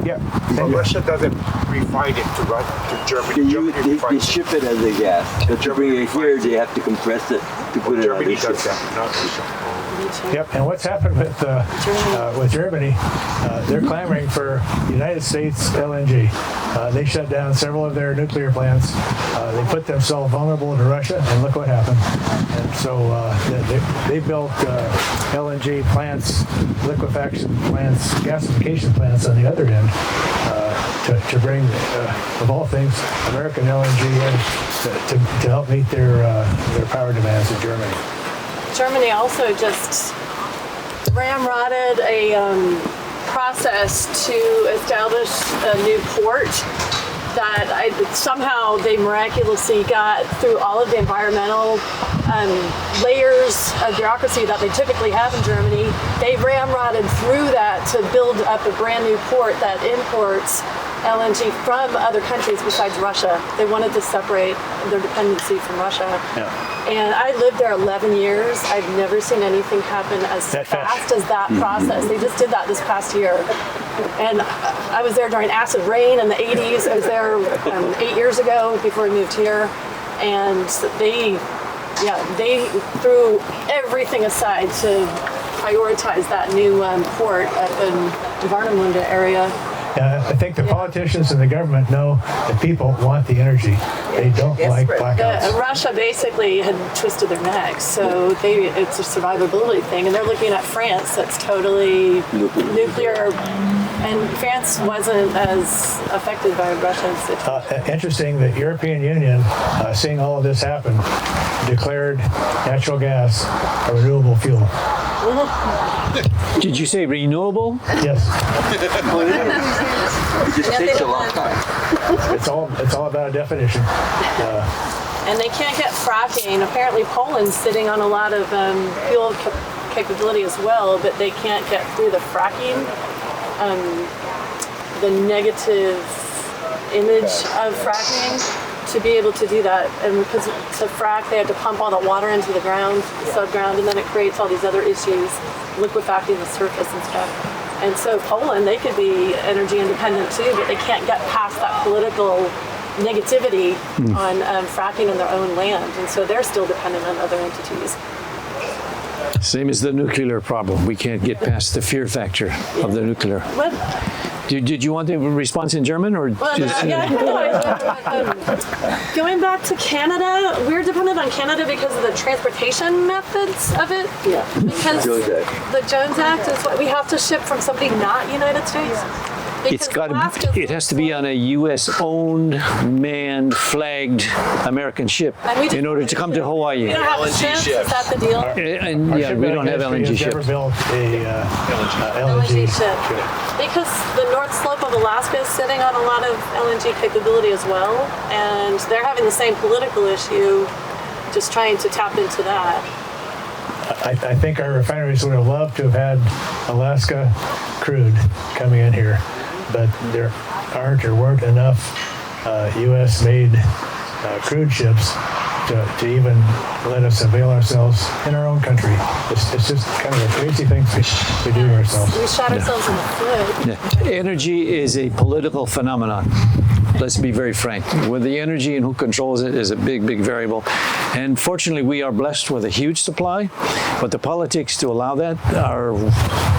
B: Yeah.
G: But Russia doesn't refine it to Germany.
K: They ship it as a gas. But to bring it here, they have to compress it to put it on the ship.
B: Yep, and what's happened with Germany, they're clamoring for United States LNG. They shut down several of their nuclear plants. They put themselves vulnerable to Russia, and look what happened. And so they built LNG plants, liquefaction plants, gasification plants on the other end to bring, of all things, American LNG in to help meet their power demands in Germany.
L: Germany also just ramrodded a process to establish a new port that somehow they miraculously got through all of the environmental layers of bureaucracy that they typically have in Germany. They ramrodded through that to build up a brand new port that imports LNG from other countries besides Russia. They wanted to separate their dependency from Russia. Yeah. And I lived there 11 years. I've never seen anything happen as fast as that process. They just did that this past year. And I was there during acid rain in the 80s. I was there 8 years ago before we moved here. And they threw everything aside to prioritize that new port up in Warnemünde area.
B: I think the politicians and the government know that people want the energy. They don't like blackouts.
L: Russia basically had twisted their necks, so it's a survivability thing, and they're looking at France that's totally nuclear, and France wasn't as affected by Russia's.
B: Interesting that European Union, seeing all of this happen, declared natural gas a renewable fuel.
A: Did you say renewable?
B: Yes.
K: It just takes a long time.
B: It's all about a definition.
L: And they can't get fracking. Apparently Poland's sitting on a lot of fuel capability as well, but they can't get through the fracking. The negative image of fracking to be able to do that. And because to frack, they had to pump all the water into the ground, the subground, and then it creates all these other issues, liquefacting the surface and stuff. And so Poland, they could be energy independent too, but they can't get past that political negativity on fracking in their own land. And so they're still dependent on other entities.
A: Same as the nuclear problem. We can't get past the fear factor of the nuclear.
L: What?
A: Did you want the response in German or
L: Well,
A: just?
L: going back to Canada, we're dependent on Canada because of the transportation methods of it.
K: Yeah.
L: Because
K: Jones Act.
L: the Jones Act is what we have to ship from somebody not United States.
A: It's got
L: Alaska's-
A: to. It has to be on a U.S.-owned, manned, flagged American ship
L: And we just-
A: in order to come to Hawaii.
L: We don't have a ship. Is that the deal?
A: And yeah, we don't have LNG
B: Has never
A: ships.
B: built a
L: LNG ship. Because the North Slope of Alaska is sitting on a lot of LNG capability as well, and they're having the same political issue, just trying to tap into that.
B: I think our refineries would have loved to have had Alaska crude coming in here, but there aren't or weren't enough U.S.-made crude ships to even let us avail ourselves in our own country. It's just kind of a crazy thing we do to ourselves.
L: We shot ourselves in the foot.
A: Yeah. Energy is a political phenomenon. Let's be very frank. With the energy and who controls it is a big, big variable. And fortunately, we are blessed with a huge supply, but the politics to allow that are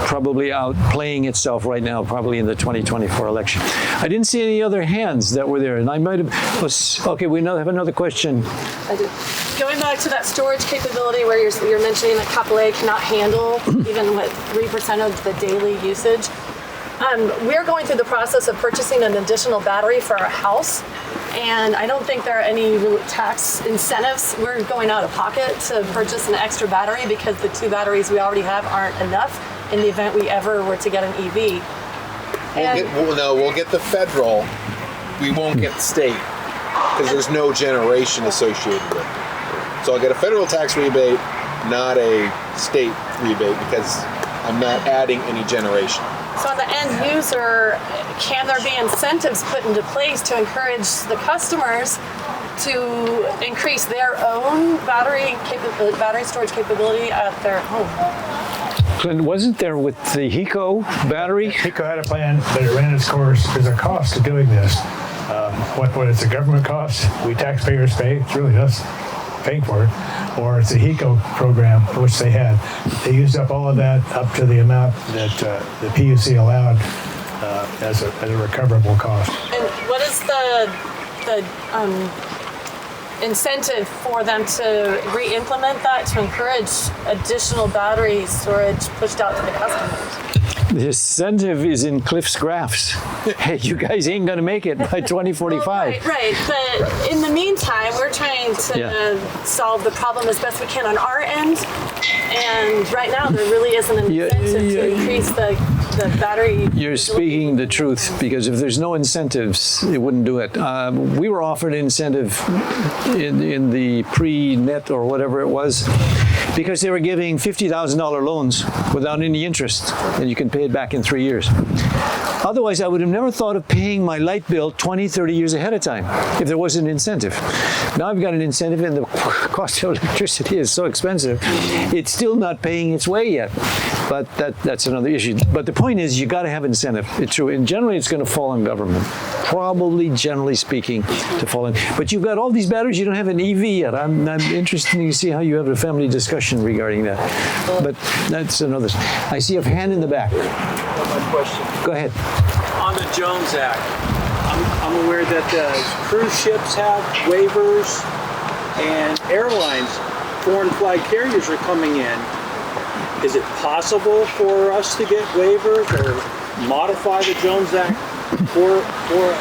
A: probably outplaying itself right now, probably in the 2024 election. I didn't see any other hands that were there, and I might have. Okay, we have another question.
L: I do. Going back to that storage capability where you're mentioning that Kapolei cannot handle even with 3% of the daily usage. We're going through the process of purchasing an additional battery for our house, and I don't think there are any tax incentives. We're going out of pocket to purchase an extra battery because the 2 batteries we already have aren't enough in the event we ever were to get an EV.
G: We'll get the federal. We won't get the state because there's no generation associated with it. So I'll get a federal tax rebate, not a state rebate, because I'm not adding any generation.
L: So on the end user, can there be incentives put into place to encourage the customers to increase their own battery storage capability at their home?
A: Clinton, wasn't there with the HECO battery?
B: HECO had a plan, but it ran its course. There's a cost to doing this. What it's a government cost, we taxpayers pay. It's really us paying for it. Or it's a HECO program, which they had. They used up all of that up to the amount that the PUC allowed as a recoverable cost.
L: And what is the incentive for them to re-implement that to encourage additional battery storage pushed out to the customers?
A: The incentive is in Cliff's graphs. Hey, you guys ain't going to make it by 2045.
L: Well, right. But in the meantime, we're trying to solve the problem as best we can on our end. And right now, there really isn't an incentive to increase the battery.
A: You're speaking the truth, because if there's no incentives, it wouldn't do it. We were offered an incentive in the pre-net or whatever it was, because they were giving $50,000 loans without any interest, and you can pay it back in 3 years. Otherwise, I would have never thought of paying my light bill 20, 30 years ahead of time if there was an incentive. Now I've got an incentive, and the cost of electricity is so expensive, it's still not paying its way yet. But that's another issue. But the point is, you got to have incentive. It's true. And generally, it's going to fall on government. Probably, generally speaking, to fall in. But you've got all these batteries. You don't have an EV yet. I'm interested to see how you have a family discussion regarding that. But that's another. I see a hand in the back.
G: My question.
A: Go ahead.
E: On the Jones Act, I'm aware that cruise ships have waivers, and airlines, foreign flag carriers are coming in. Is it possible for us to get waivers or modify the Jones Act for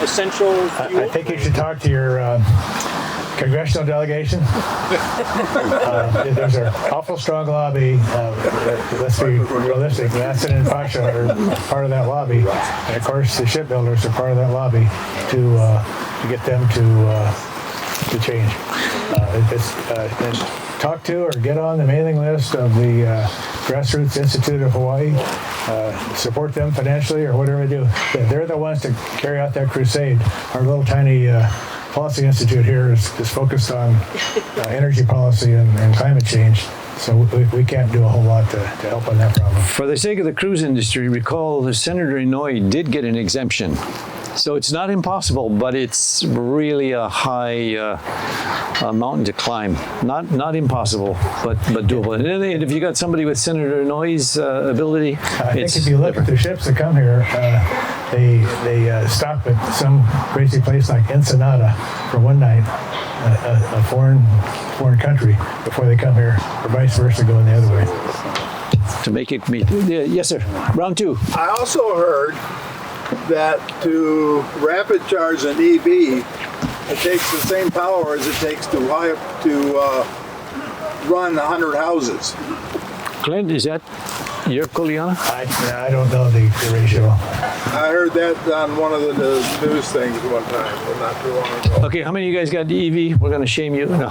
E: essential fuel?
B: I think you should talk to your congressional delegation. There's an awful strong lobby. Let's be realistic. Matson and Pasha are part of that lobby, and of course the shipbuilders are part of that lobby to get them to change. And talk to or get on the mailing list of the Grassroots Institute of Hawaii. Support them financially or whatever they do. They're the ones to carry out that crusade. Our little tiny Policy Institute here is focused on energy policy and climate change. So we can't do a whole lot to help on that problem.
A: For the sake of the cruise industry, recall that Senator Inouye did get an exemption. So it's not impossible, but it's really a high mountain to climb. Not impossible, but doable. And if you got somebody with Senator Inouye's ability,
B: I think if you look at the ships that come here, they stop at some crazy place like Ensenada for one night, a foreign country, before they come here, or vice versa, going the other way.
A: To make it meet. Yeah, yes, sir. Round two.
F: I also heard that to rapid charge an EV, it takes the same power as it takes to run 100 houses.
A: Clint, is that your Kuleana?
B: I don't know the ratio.
F: I heard that on one of the news things one time, but not too long ago.
A: Okay, how many of you guys got EV? We're going to shame you. No.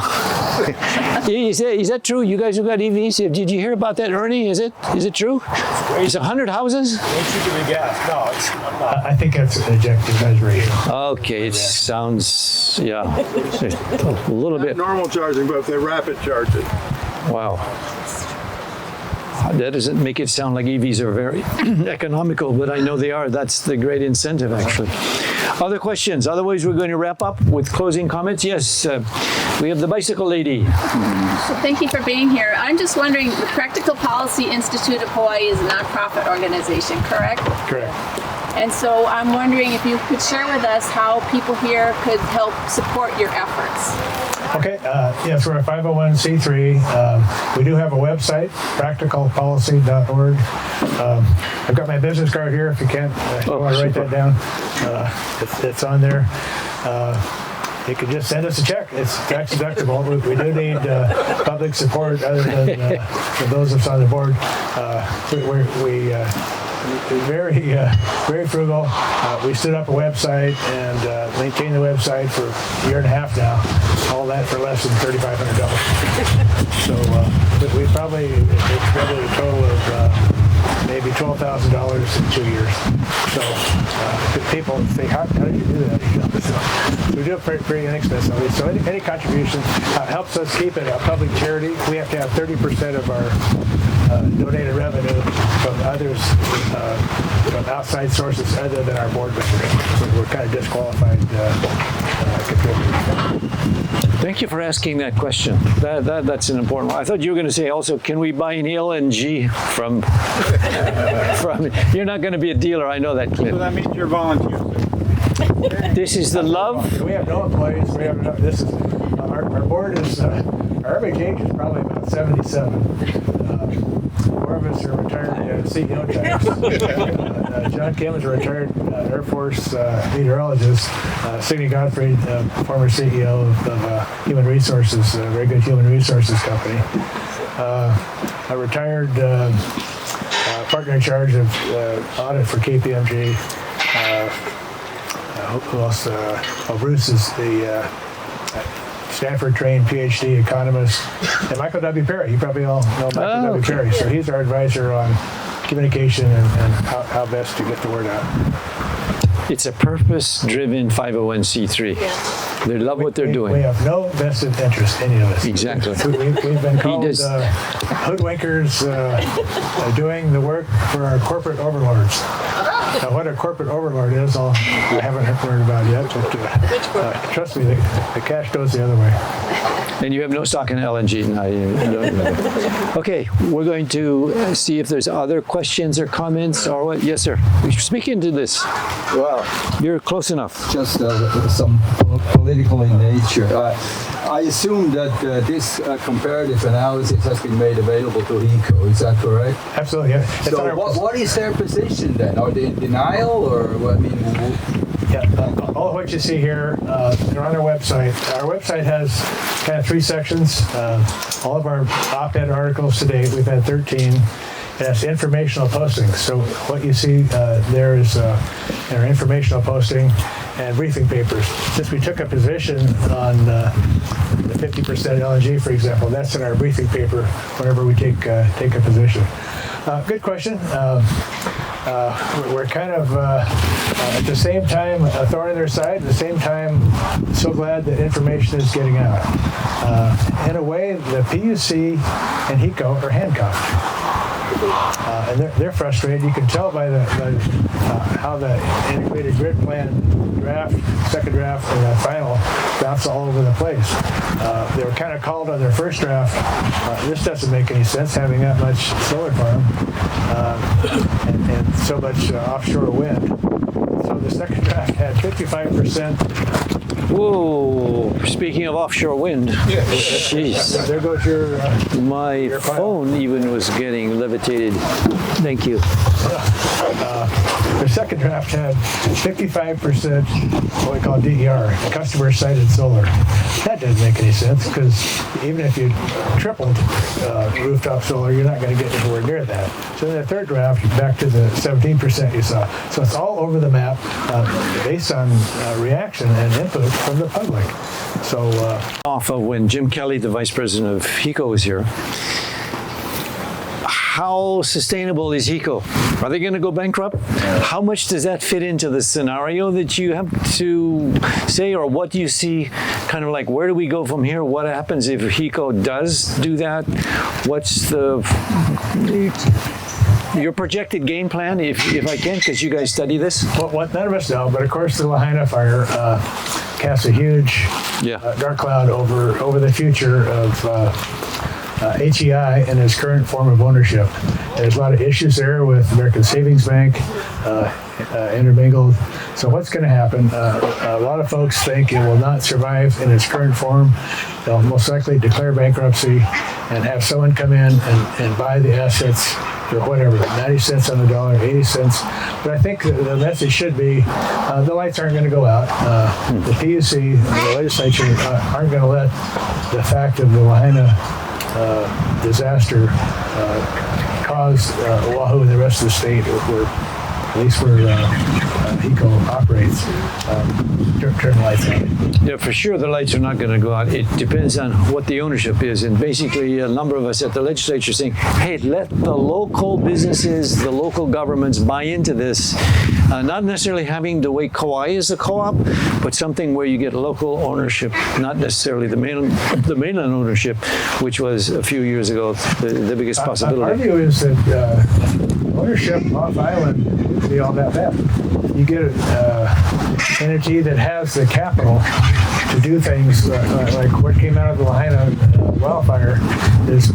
A: Is that true? You guys who got EVs? Did you hear about that, Ernie? Is it true? It's 100 houses?
I: Once you give me gas, no, it's not.
B: I think that's an ejective measure.
A: Okay, it sounds, yeah, a little bit.
F: Normal charging, but if they rapid charge it.
A: Wow. That doesn't make it sound like EVs are very economical, but I know they are. That's the great incentive, actually. Other questions? Otherwise, we're going to wrap up with closing comments. Yes, we have the bicycle lady.
M: So thank you for being here. I'm just wondering, the Practical Policy Institute of Hawaii is a nonprofit organization, correct?
B: Correct.
M: And so I'm wondering if you could share with us how people here could help support your efforts.
B: Okay, yes, we're a 501c3. We do have a website, practicalpolicy.org. I've got my business card here if you can't want to write that down. It's on there. You can just send us a check. It's tax deductible. We do need public support other than those of us on the board. We're very frugal. We stood up a website and maintained the website for a year and a half now. All that for less than $3,500. So it's probably a total of maybe $12,000 in 2 years. So people say, how did you do that? So we do it pretty inexpensively. So any contribution helps us keep it a public charity. We have to have 30% of our donated revenue from others, from outside sources other than our board members. So we're kind of disqualified contributors.
A: Thank you for asking that question. That's an important one. I thought you were going to say also, can we buy any LNG from? You're not going to be a dealer. I know that, Clint.
F: So that means you're volunteering.
A: This is the love.
B: We have no employees. We have no, this is our board is our average age is probably about 77. 4 of us are retired CEO types. John Kim is a retired Air Force meteorologist. Sidney Godfrey, former CEO of Human Resources, a very good human resources company. A retired partner in charge of audit for KPMG. Who else? Bruce is the Stanford-trained PhD economist. And Michael W. Perry, you probably all know Michael W. Perry. So he's our advisor on communication and how best to get the word out.
A: It's a purpose-driven 501c3. They love what they're doing.
B: We have no vested interest, any of us.
A: Exactly.
B: We've been called hoodwinkers doing the work for our corporate overlords. Now, what a corporate overlord is, I haven't heard about yet, but trust me, the cash goes the other way.
A: And you have no stock in LNG. No, okay, we're going to see if there's other questions or comments or what. Yes, sir. Speak into this.
K: Well,
A: you're close enough.
K: Just some political in nature. I assume that this comparative analysis has been made available to HECO. Is that correct?
B: Absolutely. Yeah.
K: So what is their position then? Are they in denial, or I mean?
B: All of what you see here, they're on our website. Our website has kind of 3 sections. All of our op-ed articles to date, we've had 13. It has informational postings. So what you see there is our informational posting and briefing papers. Since we took a position on the 50% LNG, for example, that's in our briefing paper whenever we take a position. Good question. we're kind of at the same time a thorn in their side, at the same time so glad that information is getting out. In a way, the PUC and HECO are handcuffed. And they're frustrated. You can tell by how the integrated grid plan draft, second draft, and the final bounce all over the place. They were kind of called on their first draft. This doesn't make any sense, having that much solar farm and so much offshore wind. So the second draft had 55%.
A: Whoa! Speaking of offshore wind, jeez.
B: There goes your.
A: My phone even was getting levitated. Thank you.
B: The second draft had 55% what we call DER, customer-sited solar. That doesn't make any sense because even if you tripled rooftop solar, you're not going to get anywhere near that. So in the third draft, you're back to the 17% you saw. So it's all over the map based on reaction and input from the public. So
A: off of when Jim Kelly, the vice president of HECO, was here. How sustainable is HECO? Are they going to go bankrupt? How much does that fit into the scenario that you have to say, or what do you see kind of like, where do we go from here? What happens if HECO does do that? What's your projected game plan, if I can, because you guys study this?
B: Well, none of us know, but of course the Lahaina fire casts a huge dark cloud over the future of HEI in its current form of ownership. There's a lot of issues there with American Savings Bank intermingled. So what's going to happen? A lot of folks think it will not survive in its current form. They'll most likely declare bankruptcy and have someone come in and buy the assets for whatever, 90 cents on the dollar, 80 cents. But I think the message should be the lights aren't going to go out. The PUC and the legislature aren't going to let the fact of the Lahaina disaster caused Oahu and the rest of the state, at least where HECO operates, turn the lights on.
A: Yeah, for sure the lights are not going to go out. It depends on what the ownership is. And basically a number of us at the legislature saying, hey, let the local businesses, the local governments buy into this. Not necessarily having the way Kauai is a co-op, but something where you get local ownership, not necessarily the mainland ownership, which was a few years ago the biggest possibility.
B: Our view is that ownership off island wouldn't be all that bad. You get an entity that has the capital to do things like what came out of the Lahaina wildfire is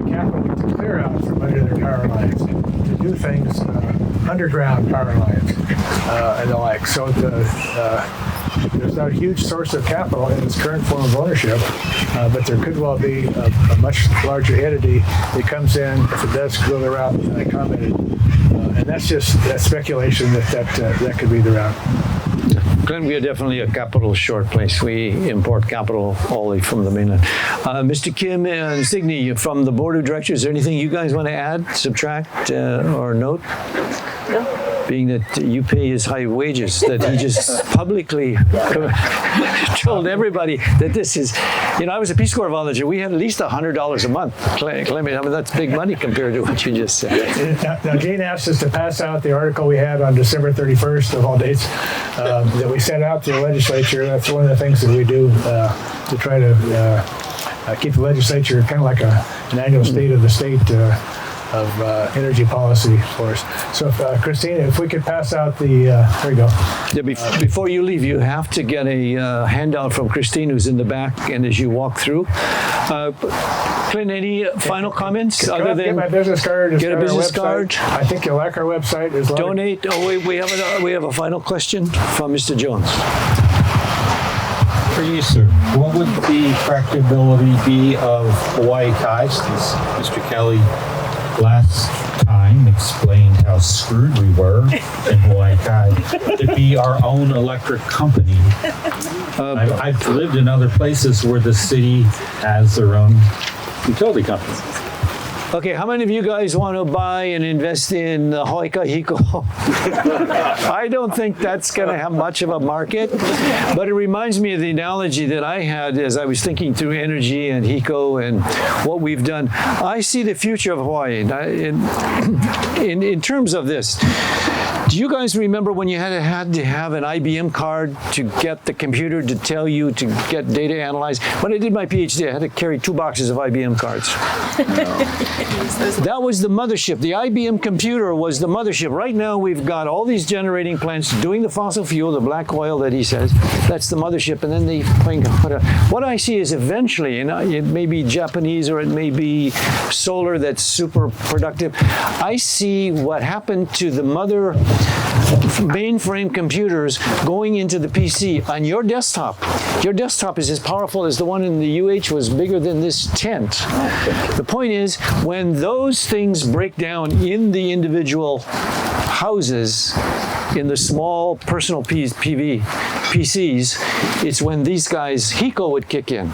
B: capital to clear out from under their power lines, to do things underground power lines and the like. So there's not a huge source of capital in its current form of ownership, but there could well be a much larger entity that comes in if it does go the route that I commented. And that's just speculation that could be the route.
A: Clinton, we are definitely a capital short place. We import capital only from the mainland. Mr. Kim and Signy from the board of directors, is there anything you guys want to add, subtract, or note?
L: No.
A: Being that you pay his high wages, that he just publicly told everybody that this is, I was a Peace Corps volunteer. We had at least $100 a month. I mean, that's big money compared to what you just said.
B: Now, Jane asked us to pass out the article we had on December 31st of all dates that we sent out to the legislature. That's one of the things that we do to try to keep the legislature kind of like an annual state of the state of energy policy for us. So, Christina, if we could pass out the, there you go.
A: Yeah, before you leave, you have to get a handout from Christine, who's in the back, and as you walk through. Clint, any final comments other than
B: get my business card?
A: Get a business card.
B: I think you'll like our website. There's
A: donate. Oh, wait, we have a final question from Mr. Jones.
C: For you, sir, what would the practicability be of Hawaii Kai's? Mr. Kelly last time explained how screwed we were in Hawaii Kai to be our own electric company. I've lived in other places where the city has their own utility company.
A: Okay, how many of you guys want to buy and invest in Hoika Hiko? I don't think that's going to have much of a market, but it reminds me of the analogy that I had as I was thinking through energy and Hiko and what we've done. I see the future of Hawaii in terms of this. Do you guys remember when you had to have an IBM card to get the computer to tell you to get data analyzed? When I did my PhD, I had to carry 2 boxes of IBM cards. That was the mothership. The IBM computer was the mothership. Right now, we've got all these generating plants doing the fossil fuel, the black oil that he says. That's the mothership. And then they what I see is eventually, and it may be Japanese or it may be solar that's super productive. I see what happened to the mother mainframe computers going into the PC on your desktop. Your desktop is as powerful as the one in the UH was bigger than this tent. The point is, when those things break down in the individual houses, in the small personal PCs, it's when these guys, Hiko would kick in.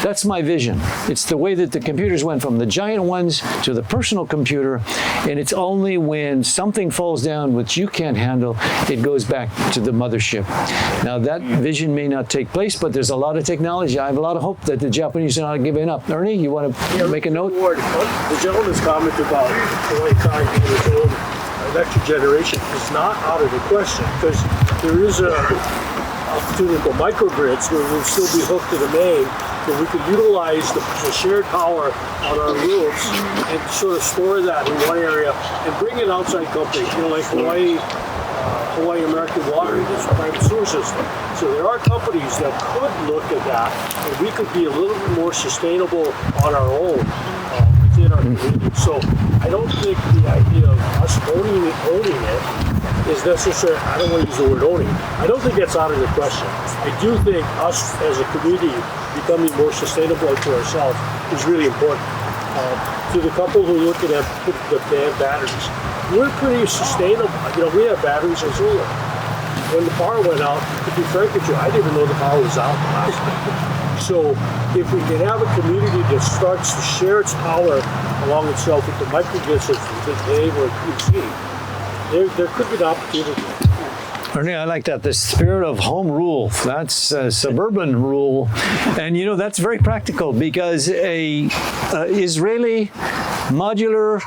A: That's my vision. It's the way that the computers went from the giant ones to the personal computer, and it's only when something falls down which you can't handle, it goes back to the mothership. Now that vision may not take place, but there's a lot of technology. I have a lot of hope that the Japanese are not giving up. Ernie, you want to make a note?
I: The gentleman's comment about Hawaii Kai being its own electric generation is not out of the question, because there is a opportunity for microgrids where we'll still be hooked to the main, but we could utilize the shared power on our roofs and sort of store that in one area and bring in outside companies, like Hawaii American Water, this private sewer system. So there are companies that could look at that, and we could be a little bit more sustainable on our own within our community. So I don't think the idea of us owning it is necessary. I don't want to use the word owning. I don't think that's out of the question. I do think us as a community becoming more sustainable to ourselves is really important. To the couple who look at the batteries, we're pretty sustainable. We have batteries and solar. When the power went out, to be frank with you, I didn't even know the power was out last night. So if we can have a community that starts to share its power along itself with the microgrids that they were PG, there could be an opportunity.
A: Ernie, I like that. The spirit of home rule. That's suburban rule. And, that's very practical because a Israeli modular,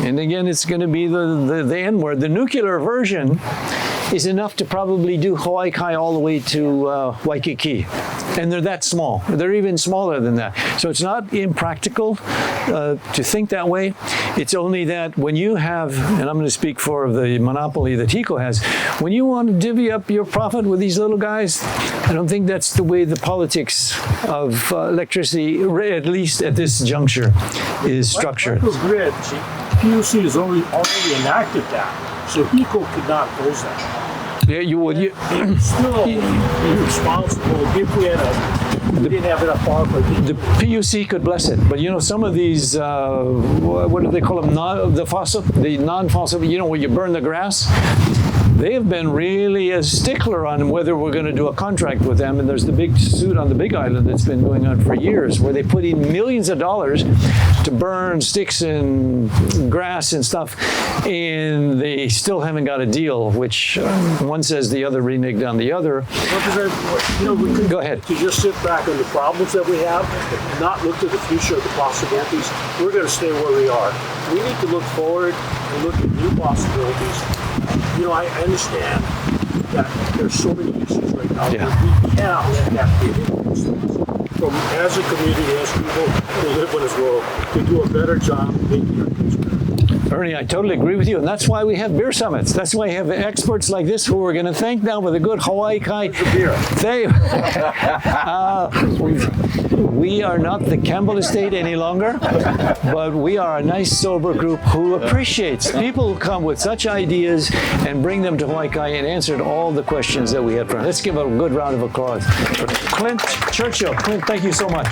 A: and again, it's going to be the N word, the nuclear version is enough to probably do Hawaii Kai all the way to Waikiki. And they're that small. They're even smaller than that. So it's not impractical to think that way. It's only that when you have, and I'm going to speak for the monopoly that Hiko has, when you want to divvy up your profit with these little guys, I don't think that's the way the politics of electricity, at least at this juncture, is structured.
I: Microgrid, PUC has already enacted that, so Hiko could not close that.
A: Yeah, you would.
I: Still be responsible if we didn't have enough power.
A: The PUC could bless it, but some of these, what do they call them? The non-fossil. Where you burn the grass. They have been really a stickler on whether we're going to do a contract with them. And there's the big suit on the Big Island that's been going on for years, where they put in millions of dollars to burn sticks and grass and stuff, and they still haven't got a deal, which one says the other reneged on the other. Go ahead.
I: To just sit back on the problems that we have and not look to the future of the possibilities, we're going to stay where we are. We need to look forward and look at new possibilities. I understand that there's so many issues right now, but we cannot let that be an from as a community, as people who live in this world, to do a better job of making our kids better.
A: Ernie, I totally agree with you, and that's why we have beer summits. That's why we have experts like this who we're going to thank now with a good Hawaii Kai. We are not the Campbell Estate any longer, but we are a nice, sober group who appreciates people who come with such ideas and bring them to Hawaii Kai and answered all the questions that we had from. Let's give a good round of applause for Clinton Churchill. Clint, thank you so much.